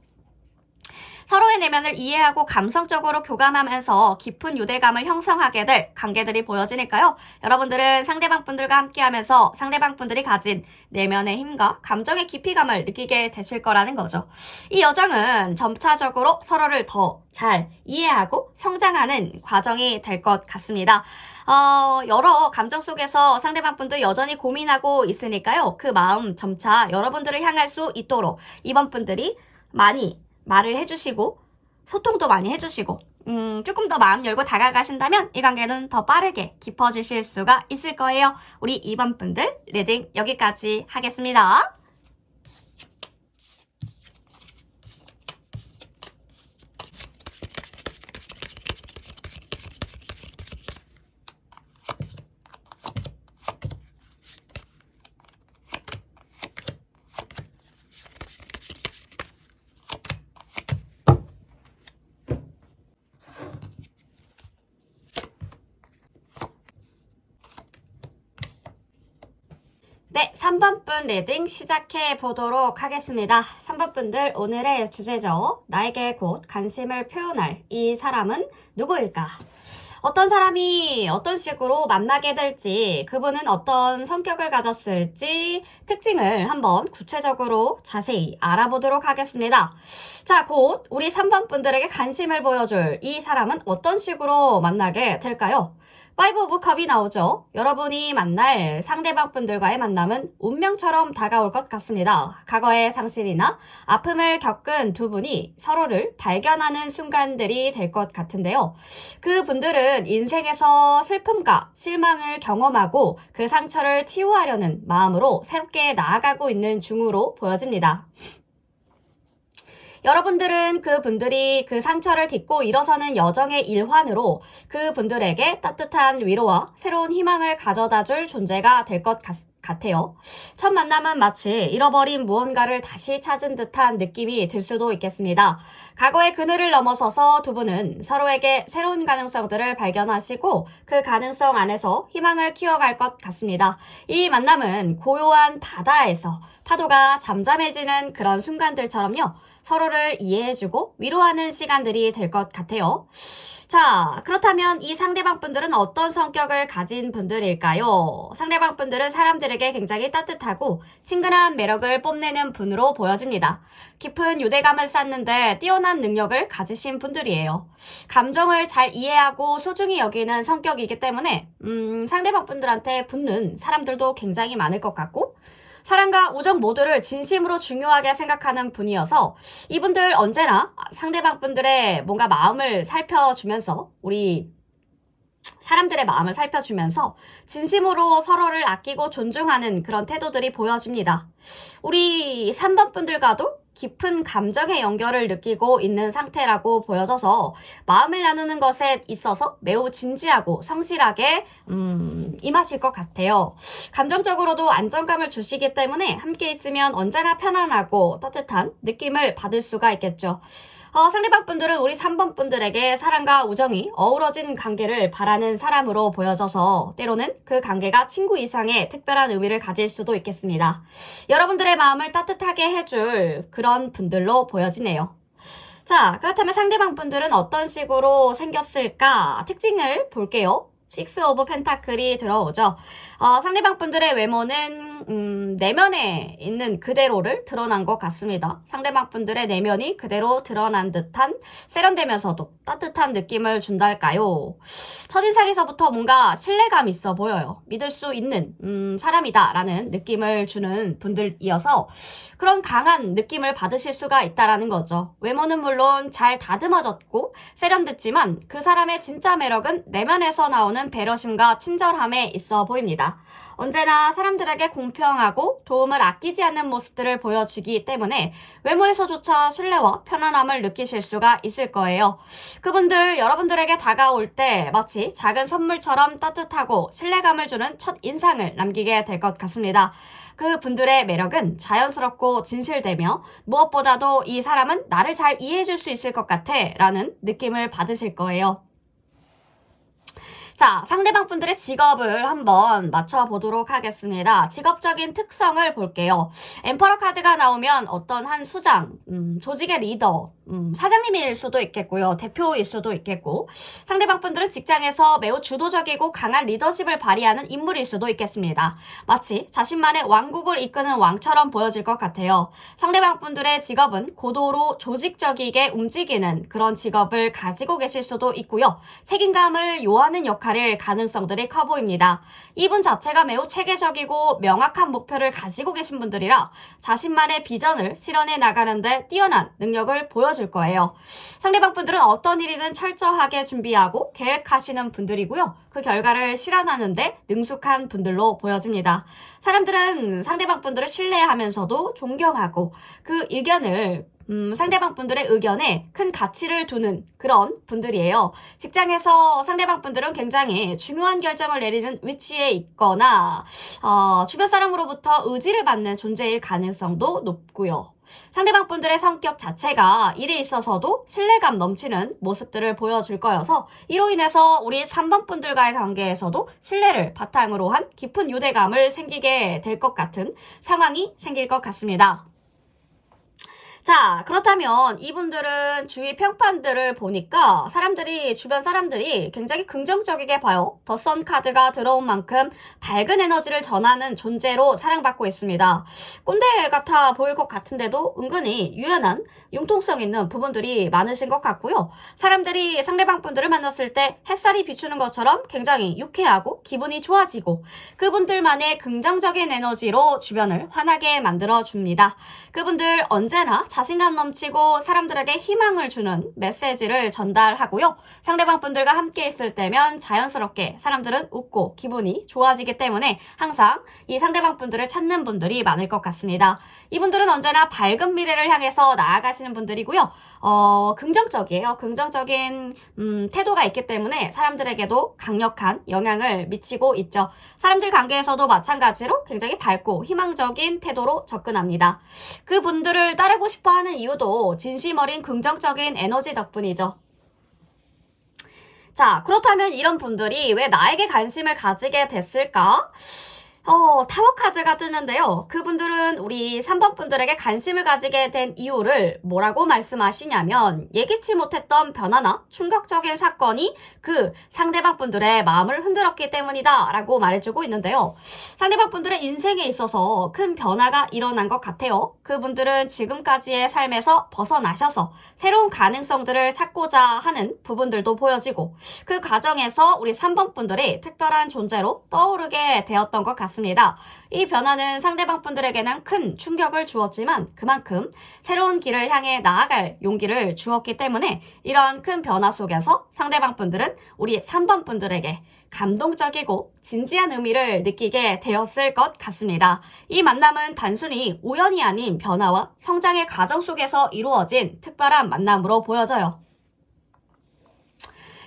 서로의 내면을 이해하고 감성적으로 교감하면서 깊은 유대감을 형성하게 될 관계들이 보여지니까요. 여러분들은 상대방 분들과 함께하면서 상대방 분들이 가진 내면의 힘과 감정의 깊이감을 느끼게 되실 거라는 거죠. 이 여정은 점차적으로 서로를 더 잘 이해하고 성장하는 과정이 될 것 같습니다. 여러 감정 속에서 상대방 분들 여전히 고민하고 있으니까요. 그 마음 점차 여러분들을 향할 수 있도록 이번 분들이 많이 말을 해주시고 소통도 많이 해주시고 조금 더 마음 열고 다가가신다면 이 관계는 더 빠르게 깊어지실 수가 있을 거예요. 우리 2번 분들 리딩 여기까지 하겠습니다. 네, 3번 분 리딩 시작해 보도록 하겠습니다. 3번 분들 오늘의 주제죠. 나에게 곧 관심을 표현할 이 사람은 누구일까? 어떤 사람이 어떤 식으로 만나게 될지, 그분은 어떤 성격을 가졌을지 특징을 한번 구체적으로 자세히 알아보도록 하겠습니다. 자, 곧 우리 3번 분들에게 관심을 보여줄 이 사람은 어떤 식으로 만나게 될까요? 파이브 오브 컵이 나오죠. 여러분이 만날 상대방 분들과의 만남은 운명처럼 다가올 것 같습니다. 과거의 상실이나 아픔을 겪은 두 분이 서로를 발견하는 순간들이 될 것 같은데요. 그 분들은 인생에서 슬픔과 실망을 경험하고 그 상처를 치유하려는 마음으로 새롭게 나아가고 있는 중으로 보여집니다. 여러분들은 그분들이 그 상처를 딛고 일어서는 여정의 일환으로 그분들에게 따뜻한 위로와 새로운 희망을 가져다줄 존재가 될 것 같아요. 첫 만남은 마치 잃어버린 무언가를 다시 찾은 듯한 느낌이 들 수도 있겠습니다. 과거의 그늘을 넘어서서 두 분은 서로에게 새로운 가능성들을 발견하시고 그 가능성 안에서 희망을 키워갈 것 같습니다. 이 만남은 고요한 바다에서 파도가 잠잠해지는 그런 순간들처럼요. 서로를 이해해주고 위로하는 시간들이 될 것 같아요. 자, 그렇다면 이 상대방 분들은 어떤 성격을 가진 분들일까요? 상대방 분들은 사람들에게 굉장히 따뜻하고 친근한 매력을 뽐내는 분으로 보여집니다. 깊은 유대감을 쌓는데 뛰어난 능력을 가지신 분들이에요. 감정을 잘 이해하고 소중히 여기는 성격이기 때문에 상대방 분들한테 붙는 사람들도 굉장히 많을 것 같고 사랑과 우정 모두를 진심으로 중요하게 생각하는 분이어서 이분들 언제나 상대방 분들의 뭔가 마음을 살펴주면서 우리 사람들의 마음을 살펴주면서 진심으로 서로를 아끼고 존중하는 그런 태도들이 보여집니다. 우리 3번 분들과도 깊은 감정의 연결을 느끼고 있는 상태라고 보여져서 마음을 나누는 것에 있어서 매우 진지하고 성실하게 임하실 것 같아요. 감정적으로도 안정감을 주시기 때문에 함께 있으면 언제나 편안하고 따뜻한 느낌을 받을 수가 있겠죠. 상대방 분들은 우리 3번 분들에게 사랑과 우정이 어우러진 관계를 바라는 사람으로 보여져서 때로는 그 관계가 친구 이상의 특별한 의미를 가질 수도 있겠습니다. 여러분들의 마음을 따뜻하게 해줄 그런 분들로 보여지네요. 자, 그렇다면 상대방 분들은 어떤 식으로 생겼을까? 특징을 볼게요. 6 오브 펜타클이 들어오죠. 상대방 분들의 외모는 내면에 있는 그대로를 드러난 것 같습니다. 상대방 분들의 내면이 그대로 드러난 듯한 세련되면서도 따뜻한 느낌을 준달까요? 첫인상에서부터 뭔가 신뢰감 있어 보여요. 믿을 수 있는 사람이다 라는 느낌을 주는 분들이어서 그런 강한 느낌을 받으실 수가 있다라는 거죠. 외모는 물론 잘 다듬어졌고 세련됐지만 그 사람의 진짜 매력은 내면에서 나오는 보는 배려심과 친절함에 있어 보입니다. 언제나 사람들에게 공평하고 도움을 아끼지 않는 모습들을 보여주기 때문에 외모에서조차 신뢰와 편안함을 느끼실 수가 있을 거예요. 그분들 여러분들에게 다가올 때 마치 작은 선물처럼 따뜻하고 신뢰감을 주는 첫 인상을 남기게 될 것 같습니다. 그 분들의 매력은 자연스럽고 진실되며 무엇보다도 이 사람은 나를 잘 이해해줄 수 있을 것 같아 라는 느낌을 받으실 거예요. 자, 상대방 분들의 직업을 한번 맞춰보도록 하겠습니다. 직업적인 특성을 볼게요. 엠퍼러 카드가 나오면 어떤 한 수장, 조직의 리더, 사장님일 수도 있겠고요. 대표일 수도 있겠고, 상대방 분들은 직장에서 매우 주도적이고 강한 리더십을 발휘하는 인물일 수도 있겠습니다. 마치 자신만의 왕국을 이끄는 왕처럼 보여질 것 같아요. 상대방 분들의 직업은 고도로 조직적이게 움직이는 그런 직업을 가지고 계실 수도 있고요. 책임감을 요하는 역할일 가능성들이 커 보입니다. 이분 자체가 매우 체계적이고 명확한 목표를 가지고 계신 분들이라 자신만의 비전을 실현해 나가는데 뛰어난 능력을 보여줄 거예요. 상대방 분들은 어떤 일이든 철저하게 준비하고 계획하시는 분들이고요. 그 결과를 실현하는데 능숙한 분들로 보여집니다. 사람들은 상대방 분들을 신뢰하면서도 존경하고 그 의견을 상대방 분들의 의견에 큰 가치를 두는 그런 분들이에요. 직장에서 상대방 분들은 굉장히 중요한 결정을 내리는 위치에 있거나 주변 사람으로부터 의지를 받는 존재일 가능성도 높고요. 상대방 분들의 성격 자체가 일에 있어서도 신뢰감 넘치는 모습들을 보여줄 거여서 이로 인해서 우리 3번 분들과의 관계에서도 신뢰를 바탕으로 한 깊은 유대감을 생기게 될 것 같은 상황이 생길 것 같습니다. 자, 그렇다면 이분들은 주위 평판들을 보니까 주변 사람들이 굉장히 긍정적이게 봐요. 더 선 카드가 들어온 만큼 밝은 에너지를 전하는 존재로 사랑받고 있습니다. 꼰대 같아 보일 것 같은데도 은근히 유연한 융통성 있는 부분들이 많으신 것 같고요. 사람들이 상대방 분들을 만났을 때 햇살이 비추는 것처럼 굉장히 유쾌하고 기분이 좋아지고 그분들만의 긍정적인 에너지로 주변을 환하게 만들어줍니다. 그분들 언제나 자신감 넘치고 사람들에게 희망을 주는 메시지를 전달하고요. 상대방 분들과 함께 있을 때면 자연스럽게 사람들은 웃고 기분이 좋아지기 때문에 항상 이 상대방 분들을 찾는 분들이 많을 것 같습니다. 이분들은 언제나 밝은 미래를 향해서 나아가시는 분들이고요. 긍정적이에요. 긍정적인 태도가 있기 때문에 사람들에게도 강력한 영향을 미치고 있죠. 사람들 관계에서도 마찬가지로 굉장히 밝고 희망적인 태도로 접근합니다. 그분들을 따르고 싶어하는 이유도 진심 어린 긍정적인 에너지 덕분이죠. 자, 그렇다면 이런 분들이 왜 나에게 관심을 가지게 됐을까? 타워 카드가 뜨는데요. 그분들은 우리 3번 분들에게 관심을 가지게 된 이유를 뭐라고 말씀하시냐면 예기치 못했던 변화나 충격적인 사건이 그 상대방 분들의 마음을 흔들었기 때문이다 라고 말해주고 있는데요. 상대방 분들의 인생에 있어서 큰 변화가 일어난 것 같아요. 그분들은 지금까지의 삶에서 벗어나셔서 새로운 가능성들을 찾고자 하는 부분들도 보여지고 그 과정에서 우리 3번 분들이 특별한 존재로 떠오르게 되었던 것 같습니다. 이 변화는 상대방 분들에게는 큰 충격을 주었지만 그만큼 새로운 길을 향해 나아갈 용기를 주었기 때문에 이런 큰 변화 속에서 상대방 분들은 우리 3번 분들에게 감동적이고 진지한 의미를 느끼게 되었을 것 같습니다. 이 만남은 단순히 우연이 아닌 변화와 성장의 과정 속에서 이루어진 특별한 만남으로 보여져요.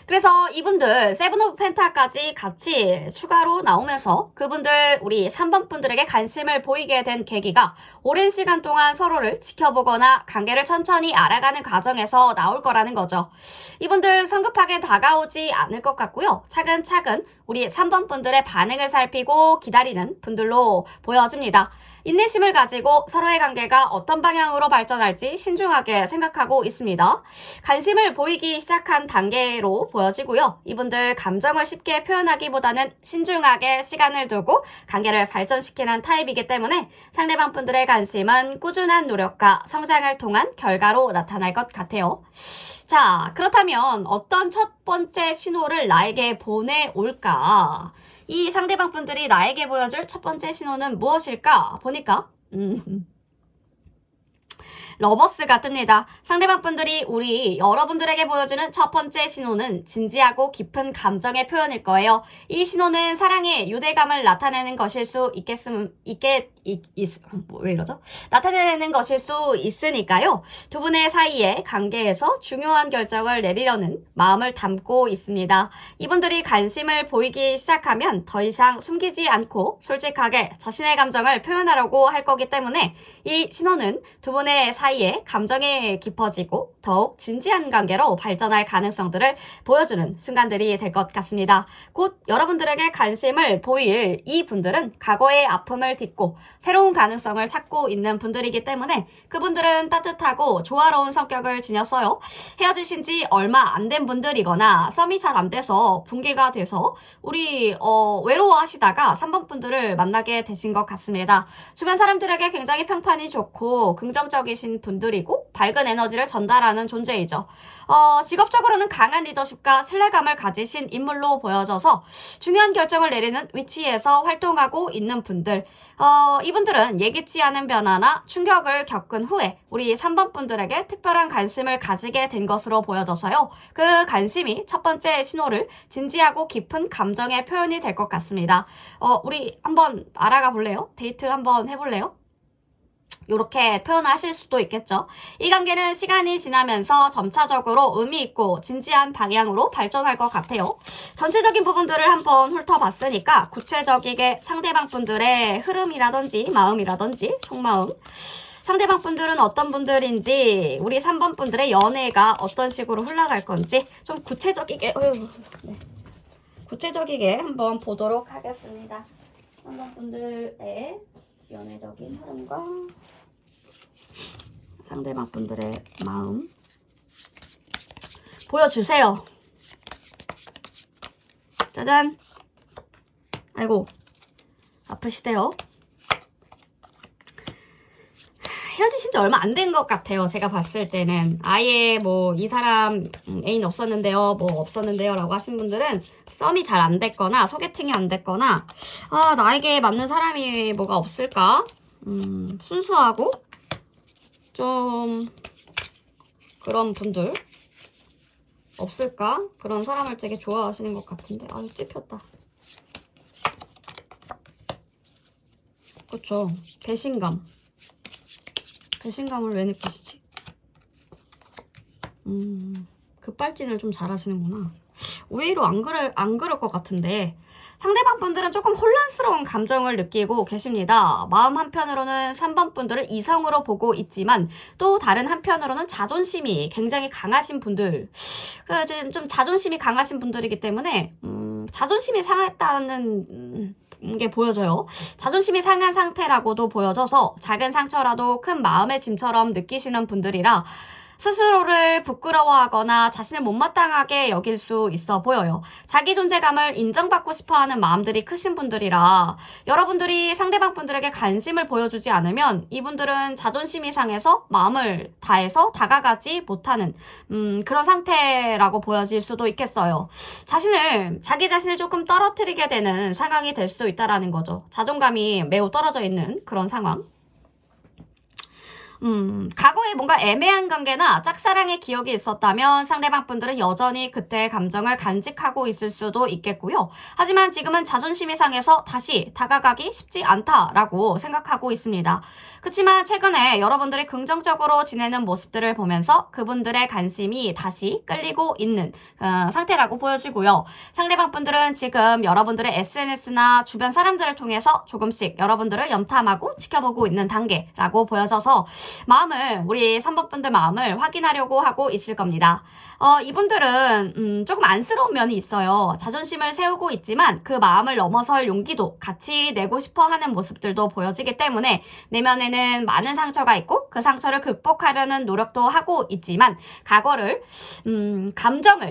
그래서 이분들 세븐 오브 펜타까지 같이 추가로 나오면서 그분들 우리 3번 분들에게 관심을 보이게 된 계기가 오랜 시간 동안 서로를 지켜보거나 관계를 천천히 알아가는 과정에서 나올 거라는 거죠. 이분들 성급하게 다가오지 않을 것 같고요. 차근차근 우리 3번 분들의 반응을 살피고 기다리는 분들로 보여집니다. 인내심을 가지고 서로의 관계가 어떤 방향으로 발전할지 신중하게 생각하고 있습니다. 관심을 보이기 시작한 단계로 보여지고요. 이분들 감정을 쉽게 표현하기보다는 신중하게 시간을 두고 관계를 발전시키는 타입이기 때문에 상대방 분들의 관심은 꾸준한 노력과 성장을 통한 결과로 나타날 것 같아요. 자, 그렇다면 어떤 첫 번째 신호를 나에게 보내올까? 이 상대방 분들이 나에게 보여줄 첫 번째 신호는 무엇일까? 보니까 러버스가 뜹니다. 상대방 분들이 우리 여러분들에게 보여주는 첫 번째 신호는 진지하고 깊은 감정의 표현일 거예요. 이 신호는 사랑의 유대감을 나타내는 것일 수 왜 이러죠? 나타내는 것일 수 있으니까요. 두 분의 사이의 관계에서 중요한 결정을 내리려는 마음을 담고 있습니다. 이분들이 관심을 보이기 시작하면 더 이상 숨기지 않고 솔직하게 자신의 감정을 표현하려고 할 거기 때문에 이 신호는 두 분의 사이에 감정이 깊어지고 더욱 진지한 관계로 발전할 가능성들을 보여주는 순간들이 될 것 같습니다. 곧 여러분들에게 관심을 보일 이 분들은 과거의 아픔을 딛고 새로운 가능성을 찾고 있는 분들이기 때문에 그분들은 따뜻하고 조화로운 성격을 지녔어요. 헤어지신 지 얼마 안 된 분들이거나 썸이 잘 안 돼서 붕괴가 돼서 우리 외로워하시다가 3번 분들을 만나게 되신 것 같습니다. 주변 사람들에게 굉장히 평판이 좋고 긍정적이신 분들이고 밝은 에너지를 전달하는 존재이죠. 직업적으로는 강한 리더십과 신뢰감을 가지신 인물로 보여져서 중요한 결정을 내리는 위치에서 활동하고 있는 분들, 이분들은 예기치 않은 변화나 충격을 겪은 후에 우리 3번 분들에게 특별한 관심을 가지게 된 것으로 보여져서요. 그 관심이 첫 번째 신호를 진지하고 깊은 감정의 표현이 될 것 같습니다. 우리 한번 알아가 볼래요? 데이트 한번 해볼래요? 이렇게 표현하실 수도 있겠죠. 이 관계는 시간이 지나면서 점차적으로 의미 있고 진지한 방향으로 발전할 것 같아요. 전체적인 부분들을 한번 훑어봤으니까 구체적이게 상대방 분들의 흐름이라든지 마음이라든지 속마음, 상대방 분들은 어떤 분들인지, 우리 3번 분들의 연애가 어떤 식으로 흘러갈 건지 좀 구체적이게 구체적이게 한번 보도록 하겠습니다. 3번 분들의 연애적인 흐름과 상대방 분들의 마음 보여주세요. 짜잔. 아이고 아프시대요. 헤어지신 지 얼마 안 된 것 같아요. 제가 봤을 때는 아예 뭐 이 사람 애인 없었는데요, 뭐 없었는데요 라고 하신 분들은 썸이 잘 안 됐거나 소개팅이 안 됐거나 나에게 맞는 사람이 뭐가 없을까? 순수하고 좀 그런 분들 없을까? 그런 사람을 되게 좋아하시는 것 같은데 찝혔다. 그쵸. 배신감을 왜 느끼시지? 급발진을 좀 잘하시는구나. 오히려 안 그럴 것 같은데 상대방 분들은 조금 혼란스러운 감정을 느끼고 계십니다. 마음 한편으로는 3번 분들을 이성으로 보고 있지만 또 다른 한편으로는 자존심이 굉장히 강하신 분들, 좀 자존심이 강하신 분들이기 때문에 자존심이 상했다는 게 보여져요. 자존심이 상한 상태라고도 보여져서 작은 상처라도 큰 마음의 짐처럼 느끼시는 분들이라 스스로를 부끄러워하거나 자신을 못마땅하게 여길 수 있어 보여요. 자기 존재감을 인정받고 싶어하는 마음들이 크신 분들이라 여러분들이 상대방 분들에게 관심을 보여주지 않으면 이분들은 자존심이 상해서 마음을 다해서 다가가지 못하는 그런 상태라고 보여질 수도 있겠어요. 자기 자신을 조금 떨어뜨리게 되는 상황이 될 수 있다라는 거죠. 자존감이 매우 떨어져 있는 그런 상황. 과거에 뭔가 애매한 관계나 짝사랑의 기억이 있었다면 상대방 분들은 여전히 그때의 감정을 간직하고 있을 수도 있겠고요. 하지만 지금은 자존심이 상해서 다시 다가가기 쉽지 않다라고 생각하고 있습니다. 그렇지만 최근에 여러분들이 긍정적으로 지내는 모습들을 보면서 그분들의 관심이 다시 끌리고 있는 상태라고 보여지고요. 상대방 분들은 지금 여러분들의 SNS나 주변 사람들을 통해서 조금씩 여러분들을 염탐하고 지켜보고 있는 단계라고 보여져서 우리 3번 분들 마음을 확인하려고 하고 있을 겁니다. 이분들은 조금 안쓰러운 면이 있어요. 자존심을 세우고 있지만 그 마음을 넘어설 용기도 같이 내고 싶어 하는 모습들도 보여지기 때문에 내면에는 많은 상처가 있고 그 상처를 극복하려는 노력도 하고 있지만 감정을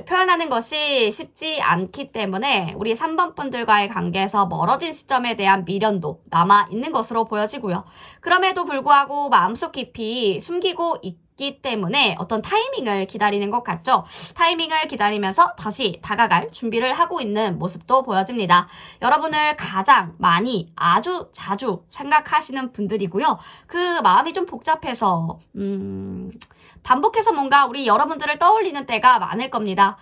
표현하는 것이 쉽지 않기 때문에 우리 3번 분들과의 관계에서 멀어진 시점에 대한 미련도 남아 있는 것으로 보여지고요. 그럼에도 불구하고 마음속 깊이 숨기고 있기 때문에 어떤 타이밍을 기다리는 것 같죠? 타이밍을 기다리면서 다시 다가갈 준비를 하고 있는 모습도 보여집니다. 여러분을 가장 많이 아주 자주 생각하시는 분들이고요. 그 마음이 좀 복잡해서 반복해서 뭔가 우리 여러분들을 떠올리는 때가 많을 겁니다.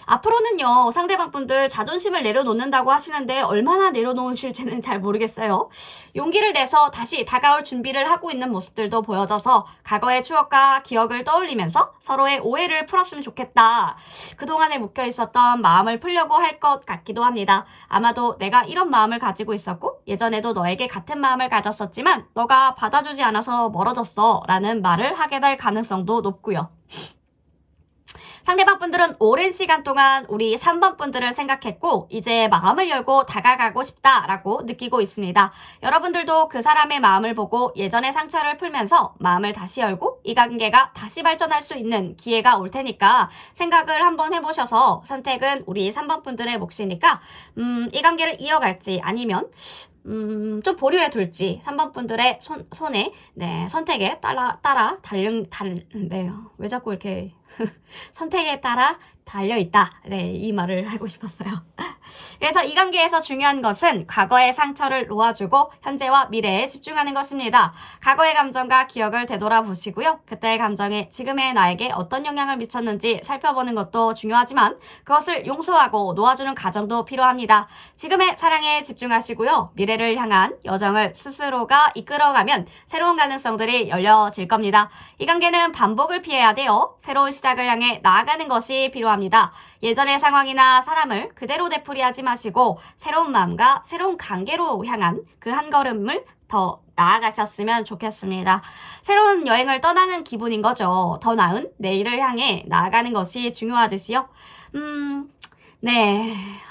앞으로는요, 상대방 분들 자존심을 내려놓는다고 하시는데 얼마나 내려놓으실지는 잘 모르겠어요. 용기를 내서 다시 다가올 준비를 하고 있는 모습들도 보여져서 과거의 추억과 기억을 떠올리면서 서로의 오해를 풀었으면 좋겠다. 그동안에 묶여 있었던 마음을 풀려고 할 것 같기도 합니다. 아마도 내가 이런 마음을 가지고 있었고 예전에도 너에게 같은 마음을 가졌었지만 너가 받아주지 않아서 멀어졌어 라는 말을 하게 될 가능성도 높고요. 상대방 분들은 오랜 시간 동안 우리 3번 분들을 생각했고 이제 마음을 열고 다가가고 싶다라고 느끼고 있습니다. 여러분들도 그 사람의 마음을 보고 예전의 상처를 풀면서 마음을 다시 열고 이 관계가 다시 발전할 수 있는 기회가 올 테니까 생각을 한번 해보셔서 선택은 우리 3번 분들의 몫이니까 이 관계를 이어갈지 아니면 좀 보류해 둘지 3번 분들의 손에 선택에 왜 자꾸 이렇게 선택에 따라 달려있다. 이 말을 하고 싶었어요. 그래서 이 관계에서 중요한 것은 과거의 상처를 놓아주고 현재와 미래에 집중하는 것입니다. 과거의 감정과 기억을 되돌아보시고요. 그때의 감정이 지금의 나에게 어떤 영향을 미쳤는지 살펴보는 것도 중요하지만 그것을 용서하고 놓아주는 과정도 필요합니다. 지금의 사랑에 집중하시고요. 미래를 향한 여정을 스스로가 이끌어가면 새로운 가능성들이 열려질 겁니다. 이 관계는 반복을 피해야 돼요. 새로운 시작을 향해 나아가는 것이 필요합니다. 예전의 상황이나 사람을 그대로 되풀이하지 마시고 새로운 마음과 새로운 관계로 향한 그 한 걸음을 더 나아가셨으면 좋겠습니다. 새로운 여행을 떠나는 기분인 거죠. 더 나은 내일을 향해 나아가는 것이 중요하듯이요.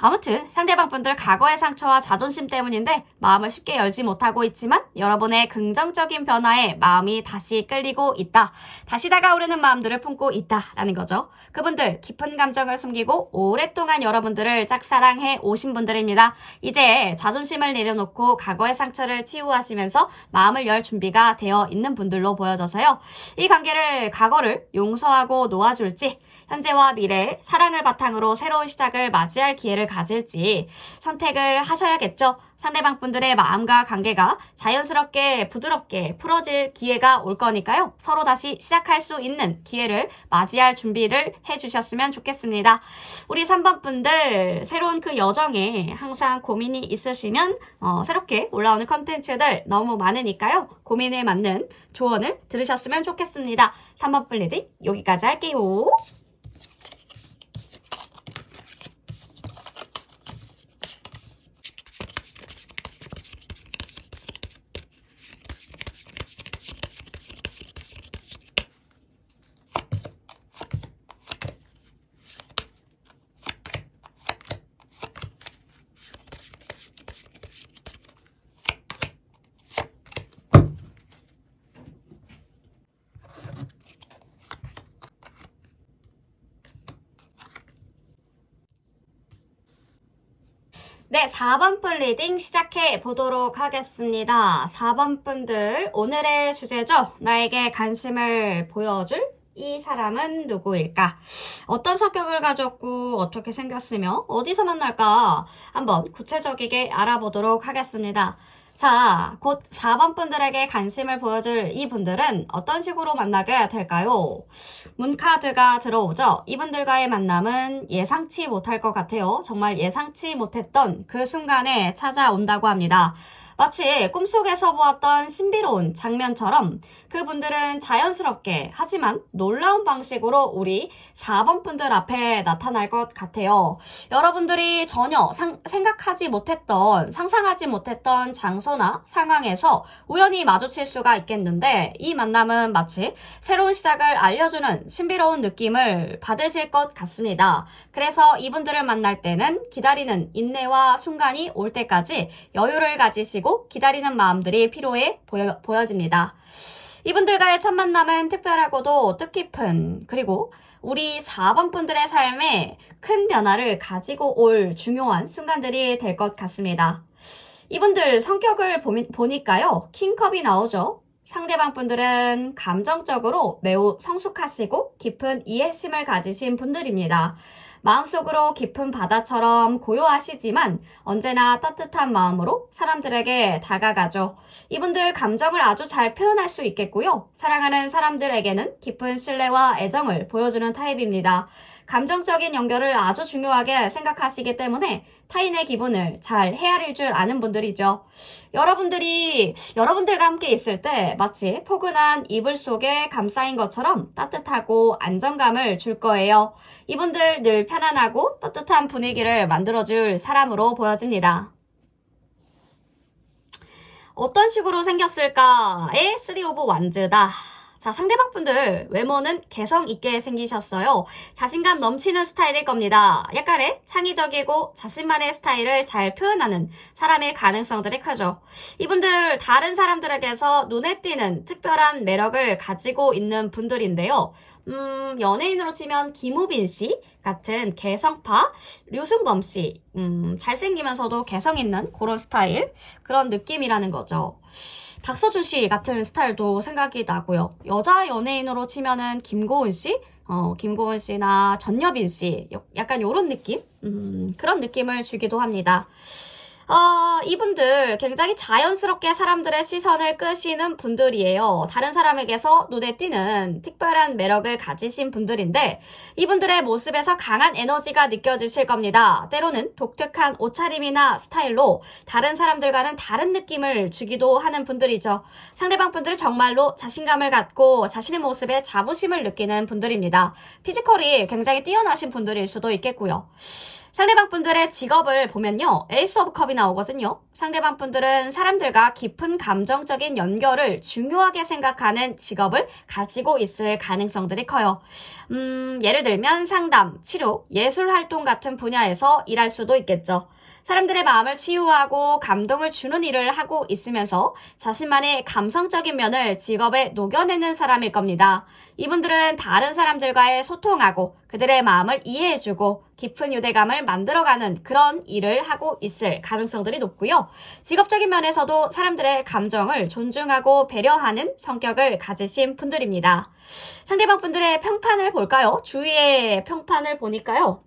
아무튼 상대방 분들 과거의 상처와 자존심 때문인데 마음을 쉽게 열지 못하고 있지만 여러분의 긍정적인 변화에 마음이 다시 끌리고 있다. 다시 다가오려는 마음들을 품고 있다라는 거죠. 그분들 깊은 감정을 숨기고 오랫동안 여러분들을 짝사랑해 오신 분들입니다. 이제 자존심을 내려놓고 과거의 상처를 치유하시면서 마음을 열 준비가 되어 있는 분들로 보여져서요. 이 관계를 과거를 용서하고 놓아줄지 현재와 미래, 사랑을 바탕으로 새로운 시작을 맞이할 기회를 가질지 선택을 하셔야겠죠. 상대방 분들의 마음과 관계가 자연스럽게 부드럽게 풀어질 기회가 올 거니까요. 서로 다시 시작할 수 있는 기회를 맞이할 준비를 해주셨으면 좋겠습니다. 우리 3번 분들 새로운 그 여정에 항상 고민이 있으시면 새롭게 올라오는 컨텐츠들 너무 많으니까요. 고민에 맞는 조언을 들으셨으면 좋겠습니다. 3번 분 리딩 여기까지 할게요. 네, 4번 분 리딩 시작해 보도록 하겠습니다. 4번 분들 오늘의 주제죠. 나에게 관심을 보여줄 이 사람은 누구일까? 어떤 성격을 가졌고 어떻게 생겼으며 어디서 만날까? 한번 구체적이게 알아보도록 하겠습니다. 자, 곧 4번 분들에게 관심을 보여줄 이분들은 어떤 식으로 만나게 될까요? 문카드가 들어오죠. 이분들과의 만남은 예상치 못할 것 같아요. 정말 예상치 못했던 그 순간에 찾아온다고 합니다. 마치 꿈속에서 보았던 신비로운 장면처럼 그분들은 자연스럽게 하지만 놀라운 방식으로 우리 4번 분들 앞에 나타날 것 같아요. 여러분들이 전혀 생각하지 못했던, 상상하지 못했던 장소나 상황에서 우연히 마주칠 수가 있겠는데 이 만남은 마치 새로운 시작을 알려주는 신비로운 느낌을 받으실 것 같습니다. 그래서 이분들을 만날 때는 기다리는 인내와 순간이 올 때까지 여유를 가지시고 기다리는 마음들이 필요해 보여집니다. 이분들과의 첫 만남은 특별하고도 뜻깊은 그리고 우리 4번 분들의 삶에 큰 변화를 가지고 올 중요한 순간들이 될 것 같습니다. 이분들 성격을 보니까요. 킹컵이 나오죠. 상대방 분들은 감정적으로 매우 성숙하시고 깊은 이해심을 가지신 분들입니다. 마음속으로 깊은 바다처럼 고요하시지만 언제나 따뜻한 마음으로 사람들에게 다가가죠. 이분들 감정을 아주 잘 표현할 수 있겠고요. 사랑하는 사람들에게는 깊은 신뢰와 애정을 보여주는 타입입니다. 감정적인 연결을 아주 중요하게 생각하시기 때문에 타인의 기분을 잘 헤아릴 줄 아는 분들이죠. 여러분들과 함께 있을 때 마치 포근한 이불 속에 감싸인 것처럼 따뜻하고 안정감을 줄 거예요. 이분들 늘 편안하고 따뜻한 분위기를 만들어줄 사람으로 보여집니다. 어떤 식으로 생겼을까의 3 오브 완즈다. 자, 상대방 분들 외모는 개성 있게 생기셨어요. 자신감 넘치는 스타일일 겁니다. 약간의 창의적이고 자신만의 스타일을 잘 표현하는 사람일 가능성들이 크죠. 이분들 다른 사람들에게서 눈에 띄는 특별한 매력을 가지고 있는 분들인데요. 연예인으로 치면 김우빈 씨 같은 개성파, 류승범 씨, 잘생기면서도 개성 있는 그런 스타일, 그런 느낌이라는 거죠. 박서준 씨 같은 스타일도 생각이 나고요. 여자 연예인으로 치면은 김고은 씨나 전여빈 씨, 약간 요런 느낌? 그런 느낌을 주기도 합니다. 이분들 굉장히 자연스럽게 사람들의 시선을 끄시는 분들이에요. 다른 사람에게서 눈에 띄는 특별한 매력을 가지신 분들인데 이분들의 모습에서 강한 에너지가 느껴지실 겁니다. 때로는 독특한 옷차림이나 스타일로 다른 사람들과는 다른 느낌을 주기도 하는 분들이죠. 상대방 분들은 정말로 자신감을 갖고 자신의 모습에 자부심을 느끼는 분들입니다. 피지컬이 굉장히 뛰어나신 분들일 수도 있겠고요. 상대방 분들의 직업을 보면요. 에이스 오브 컵이 나오거든요. 상대방 분들은 사람들과 깊은 감정적인 연결을 중요하게 생각하는 직업을 가지고 있을 가능성들이 커요. 예를 들면 상담, 치료, 예술 활동 같은 분야에서 일할 수도 있겠죠. 사람들의 마음을 치유하고 감동을 주는 일을 하고 있으면서 자신만의 감성적인 면을 직업에 녹여내는 사람일 겁니다. 이분들은 다른 사람들과의 소통하고 그들의 마음을 이해해주고 깊은 유대감을 만들어가는 그런 일을 하고 있을 가능성들이 높고요. 직업적인 면에서도 사람들의 감정을 존중하고 배려하는 성격을 가지신 분들입니다. 상대방 분들의 평판을 볼까요? 주위의 평판을 보니까요.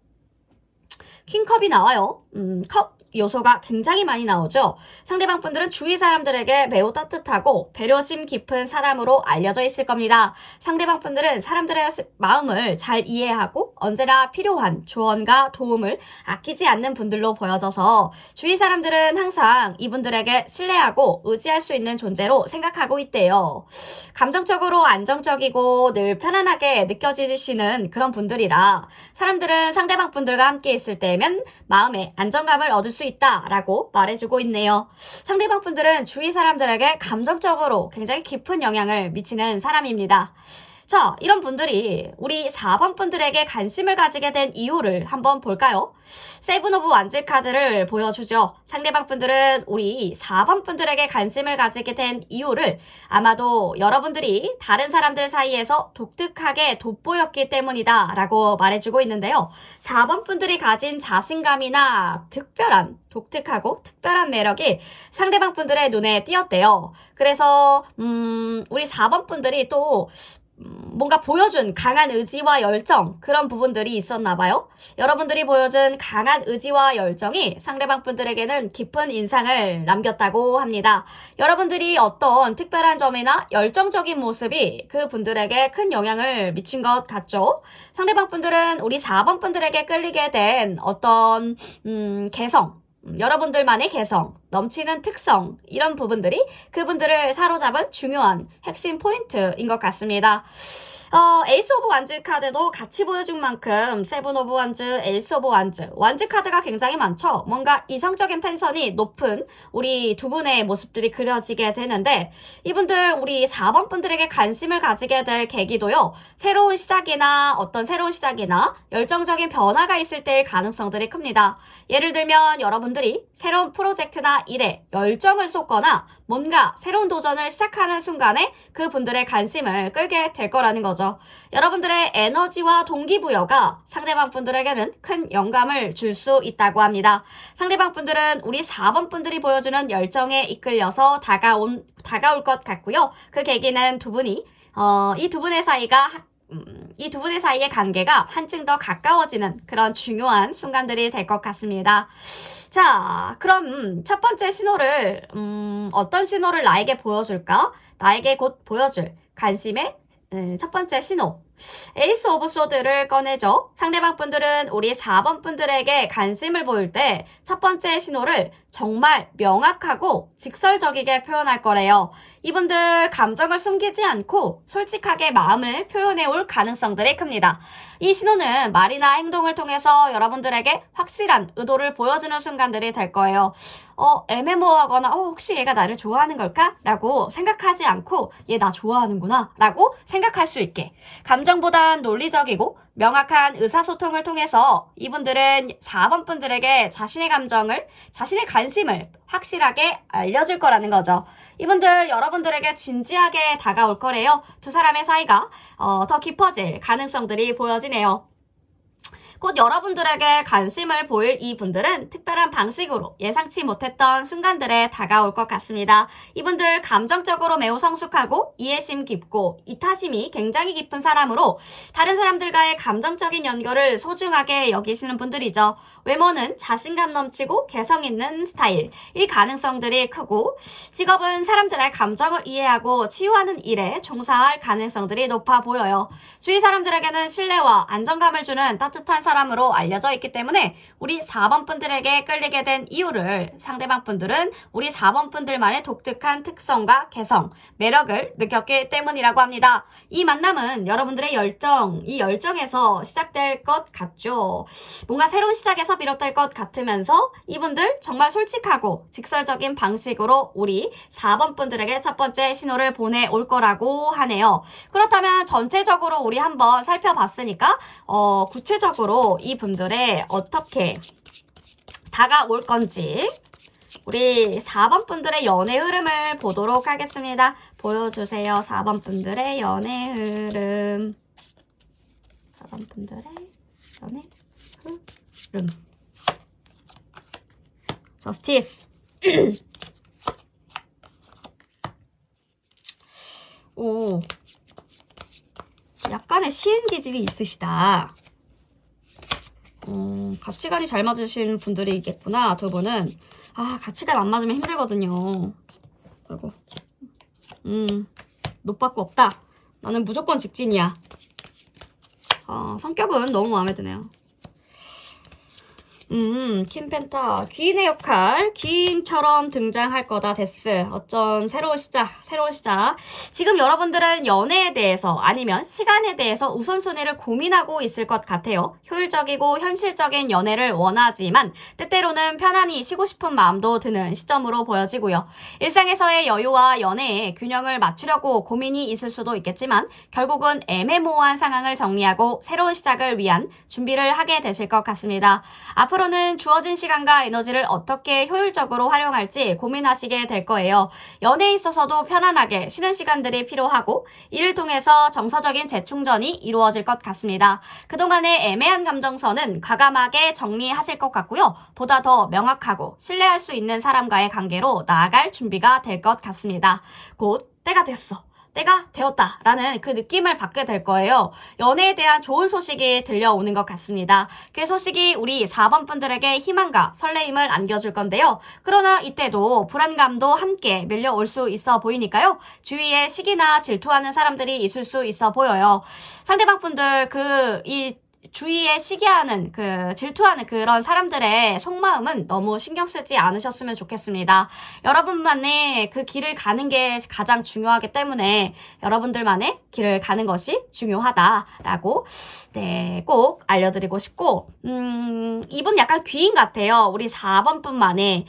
킹컵이 나와요. 컵 요소가 굉장히 많이 나오죠. 상대방 분들은 주위 사람들에게 매우 따뜻하고 배려심 깊은 사람으로 알려져 있을 겁니다. 상대방 분들은 사람들의 마음을 잘 이해하고 언제나 필요한 조언과 도움을 아끼지 않는 분들로 보여져서 주위 사람들은 항상 이분들에게 신뢰하고 의지할 수 있는 존재로 생각하고 있대요. 감정적으로 안정적이고 늘 편안하게 느껴지시는 그런 분들이라 사람들은 상대방 분들과 함께 있을 때면 마음의 안정감을 얻을 수 있다라고 말해주고 있네요. 상대방 분들은 주위 사람들에게 감정적으로 굉장히 깊은 영향을 미치는 사람입니다. 자, 이런 분들이 우리 4번 분들에게 관심을 가지게 된 이유를 한번 볼까요? 세븐 오브 완즈 카드를 보여주죠. 상대방 분들은 우리 4번 분들에게 관심을 가지게 된 이유를 아마도 여러분들이 다른 사람들 사이에서 독특하게 돋보였기 때문이다 라고 말해주고 있는데요. 4번 분들이 가진 자신감이나 독특하고 특별한 매력이 상대방 분들의 눈에 띄었대요. 그래서 우리 4번 분들이 또 뭔가 보여준 강한 의지와 열정, 그런 부분들이 있었나 봐요. 여러분들이 보여준 강한 의지와 열정이 상대방 분들에게는 깊은 인상을 남겼다고 합니다. 여러분들이 어떤 특별한 점이나 열정적인 모습이 그 분들에게 큰 영향을 미친 것 같죠? 상대방 분들은 우리 4번 분들에게 끌리게 된 어떤 개성, 여러분들만의 개성, 넘치는 특성, 이런 부분들이 그분들을 사로잡은 중요한 핵심 포인트인 것 같습니다. 에이스 오브 완즈 카드도 같이 보여준 만큼 세븐 오브 완즈, 에이스 오브 완즈, 완즈 카드가 굉장히 많죠. 뭔가 이성적인 텐션이 높은 우리 두 분의 모습들이 그려지게 되는데 이분들 우리 4번 분들에게 관심을 가지게 될 계기도요. 새로운 시작이나 열정적인 변화가 있을 때일 가능성들이 큽니다. 예를 들면 여러분들이 새로운 프로젝트나 일에 열정을 쏟거나 뭔가 새로운 도전을 시작하는 순간에 그분들의 관심을 끌게 될 거라는 거죠. 거죠. 여러분들의 에너지와 동기부여가 상대방 분들에게는 큰 영감을 줄 수 있다고 합니다. 상대방 분들은 우리 4번 분들이 보여주는 열정에 이끌려서 다가올 것 같고요. 그 계기는 이 두 분의 사이의 관계가 한층 더 가까워지는 그런 중요한 순간들이 될 것 같습니다. 자, 그럼 첫 번째 신호를, 어떤 신호를 나에게 보여줄까? 나에게 곧 보여줄 관심의 첫 번째 신호. 에이스 오브 소드를 꺼내죠. 상대방 분들은 우리 4번 분들에게 관심을 보일 때 첫 번째 신호를 정말 명확하고 직설적이게 표현할 거래요. 이분들 감정을 숨기지 않고 솔직하게 마음을 표현해 올 가능성들이 큽니다. 이 신호는 말이나 행동을 통해서 여러분들에게 확실한 의도를 보여주는 순간들이 될 거예요. 애매모호하거나 혹시 얘가 나를 좋아하는 걸까? 라고 생각하지 않고 얘 나 좋아하는구나 라고 생각할 수 있게 감정보단 논리적이고 명확한 의사소통을 통해서 이분들은 4번 분들에게 자신의 관심을 확실하게 알려줄 거라는 거죠. 이분들 여러분들에게 진지하게 다가올 거래요. 두 사람의 사이가 더 깊어질 가능성들이 보여지네요. 곧 여러분들에게 관심을 보일 이분들은 특별한 방식으로 예상치 못했던 순간들에 다가올 것 같습니다. 이분들 감정적으로 매우 성숙하고 이해심 깊고 이타심이 굉장히 깊은 사람으로 다른 사람들과의 감정적인 연결을 소중하게 여기시는 분들이죠. 외모는 자신감 넘치고 개성 있는 스타일, 이 가능성들이 크고 직업은 사람들의 감정을 이해하고 치유하는 일에 종사할 가능성들이 높아 보여요. 주위 사람들에게는 신뢰와 안정감을 주는 따뜻한 사람으로 알려져 있기 때문에 우리 4번 분들에게 끌리게 된 이유를 상대방 분들은 우리 4번 분들만의 독특한 특성과 개성, 매력을 느꼈기 때문이라고 합니다. 이 만남은 여러분들의 이 열정에서 시작될 것 같죠. 뭔가 새로운 시작에서 비롯될 것 같으면서 이분들 정말 솔직하고 직설적인 방식으로 우리 4번 분들에게 첫 번째 신호를 보내올 거라고 하네요. 그렇다면 전체적으로 우리 한번 살펴봤으니까 구체적으로 이분들의 어떻게 다가올 건지 우리 4번 분들의 연애 흐름을 보도록 하겠습니다. 보여주세요. 4번 분들의 연애 흐름. 4번 분들의 연애 흐름. 저스티스. 오, 약간의 시인 기질이 있으시다. 가치관이 잘 맞으신 분들이 있겠구나. 두 분은. 가치관 안 맞으면 힘들거든요. 그리고 노받고 없다. 나는 무조건 직진이야. 성격은 너무 마음에 드네요. 퀸펜타. 귀인의 역할. 귀인처럼 등장할 거다, 데스. 어쩐 새로운 시작. 지금 여러분들은 연애에 대해서 아니면 시간에 대해서 우선순위를 고민하고 있을 것 같아요. 효율적이고 현실적인 연애를 원하지만 때때로는 편안히 쉬고 싶은 마음도 드는 시점으로 보여지고요. 일상에서의 여유와 연애의 균형을 맞추려고 고민이 있을 수도 있겠지만 결국은 애매모호한 상황을 정리하고 새로운 시작을 위한 준비를 하게 되실 것 같습니다. 앞으로는 주어진 시간과 에너지를 어떻게 효율적으로 활용할지 고민하시게 될 거예요. 연애에 있어서도 편안하게 쉬는 시간들이 필요하고 이를 통해서 정서적인 재충전이 이루어질 것 같습니다. 그동안의 애매한 감정선은 과감하게 정리하실 것 같고요. 보다 더 명확하고 신뢰할 수 있는 사람과의 관계로 나아갈 준비가 될 것 같습니다. 곧 때가 되었다라는 그 느낌을 받게 될 거예요. 연애에 대한 좋은 소식이 들려오는 것 같습니다. 그 소식이 우리 4번 분들에게 희망과 설레임을 안겨줄 건데요. 그러나 이때도 불안감도 함께 밀려올 수 있어 보이니까요. 주위에 시기나 질투하는 사람들이 있을 수 있어 보여요. 상대방 분들 주위에 시기하는 질투하는 그런 사람들의 속마음은 너무 신경 쓰지 않으셨으면 좋겠습니다. 여러분만의 그 길을 가는 게 가장 중요하기 때문에 여러분들만의 길을 가는 것이 중요하다라고 꼭 알려드리고 싶고 이분 약간 귀인 같아요. 우리 4번 분만의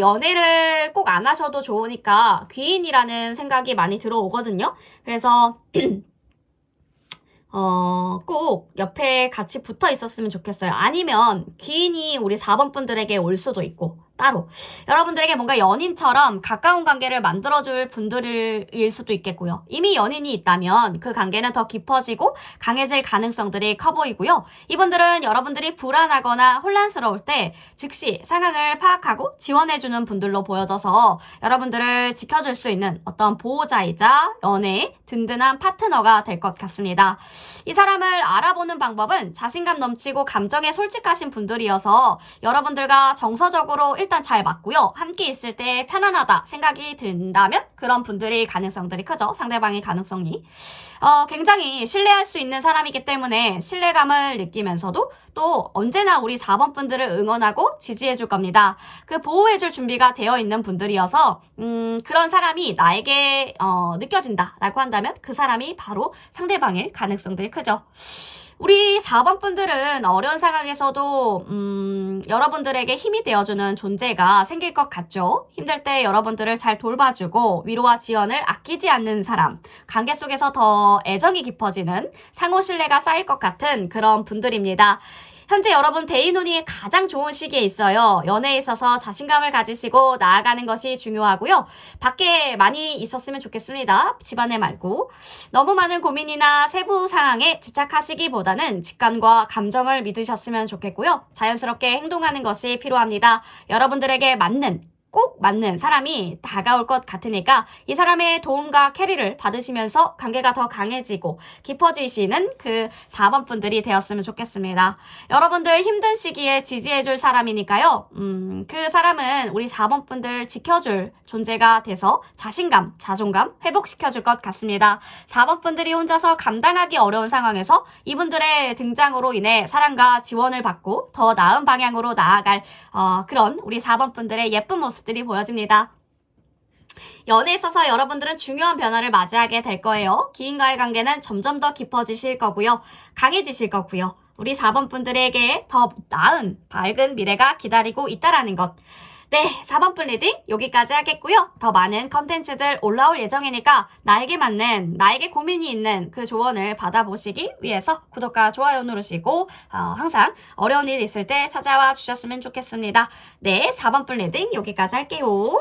연애를 꼭 안 하셔도 좋으니까 귀인이라는 생각이 많이 들어오거든요. 그래서 꼭 옆에 같이 붙어 있었으면 좋겠어요. 아니면 귀인이 우리 4번 분들에게 올 수도 있고 따로. 여러분들에게 뭔가 연인처럼 가까운 관계를 만들어줄 분들일 수도 있겠고요. 이미 연인이 있다면 그 관계는 더 깊어지고 강해질 가능성들이 커 보이고요. 이분들은 여러분들이 불안하거나 혼란스러울 때 즉시 상황을 파악하고 지원해주는 분들로 보여져서 여러분들을 지켜줄 수 있는 어떤 보호자이자 연애의 든든한 파트너가 될 것 같습니다. 이 사람을 알아보는 방법은 자신감 넘치고 감정에 솔직하신 분들이어서 여러분들과 정서적으로 일단 잘 맞고요. 함께 있을 때 편안하다 생각이 든다면 그런 분들이 가능성들이 크죠. 상대방의 가능성이. 굉장히 신뢰할 수 있는 사람이기 때문에 신뢰감을 느끼면서도 또 언제나 우리 4번 분들을 응원하고 지지해줄 겁니다. 그 보호해줄 준비가 되어 있는 분들이어서 그런 사람이 나에게 느껴진다라고 한다면 그 사람이 바로 상대방일 가능성들이 크죠. 우리 4번 분들은 어려운 상황에서도 여러분들에게 힘이 되어주는 존재가 생길 것 같죠. 힘들 때 여러분들을 잘 돌봐주고 위로와 지원을 아끼지 않는 사람, 관계 속에서 더 애정이 깊어지는 상호 신뢰가 쌓일 것 같은 그런 분들입니다. 현재 여러분 대인혼이 가장 좋은 시기에 있어요. 연애에 있어서 자신감을 가지시고 나아가는 것이 중요하고요. 밖에 많이 있었으면 좋겠습니다. 집안에 말고. 너무 많은 고민이나 세부 상황에 집착하시기보다는 직감과 감정을 믿으셨으면 좋겠고요. 자연스럽게 행동하는 것이 필요합니다. 여러분들에게 꼭 맞는 사람이 다가올 것 같으니까 이 사람의 도움과 캐리를 받으시면서 관계가 더 강해지고 깊어지시는 그 4번 분들이 되었으면 좋겠습니다. 여러분들 힘든 시기에 지지해줄 사람이니까요. 그 사람은 우리 4번 분들 지켜줄 존재가 돼서 자신감, 자존감 회복시켜줄 것 같습니다. 4번 분들이 혼자서 감당하기 어려운 상황에서 이분들의 등장으로 인해 사랑과 지원을 받고 더 나은 방향으로 나아갈 그런 우리 4번 분들의 예쁜 모습들이 보여집니다. 연애에 있어서 여러분들은 중요한 변화를 맞이하게 될 거예요. 기인과의 관계는 점점 더 깊어지실 거고요. 강해지실 거고요. 우리 4번 분들에게 더 나은 밝은 미래가 기다리고 있다라는 것. 네, 4번 분 리딩 여기까지 하겠고요. 더 많은 컨텐츠들 올라올 예정이니까 나에게 맞는, 나에게 고민이 있는 그 조언을 받아보시기 위해서 구독과 좋아요 누르시고 항상 어려운 일 있을 때 찾아와 주셨으면 좋겠습니다. 네, 4번 분 리딩 여기까지 할게요.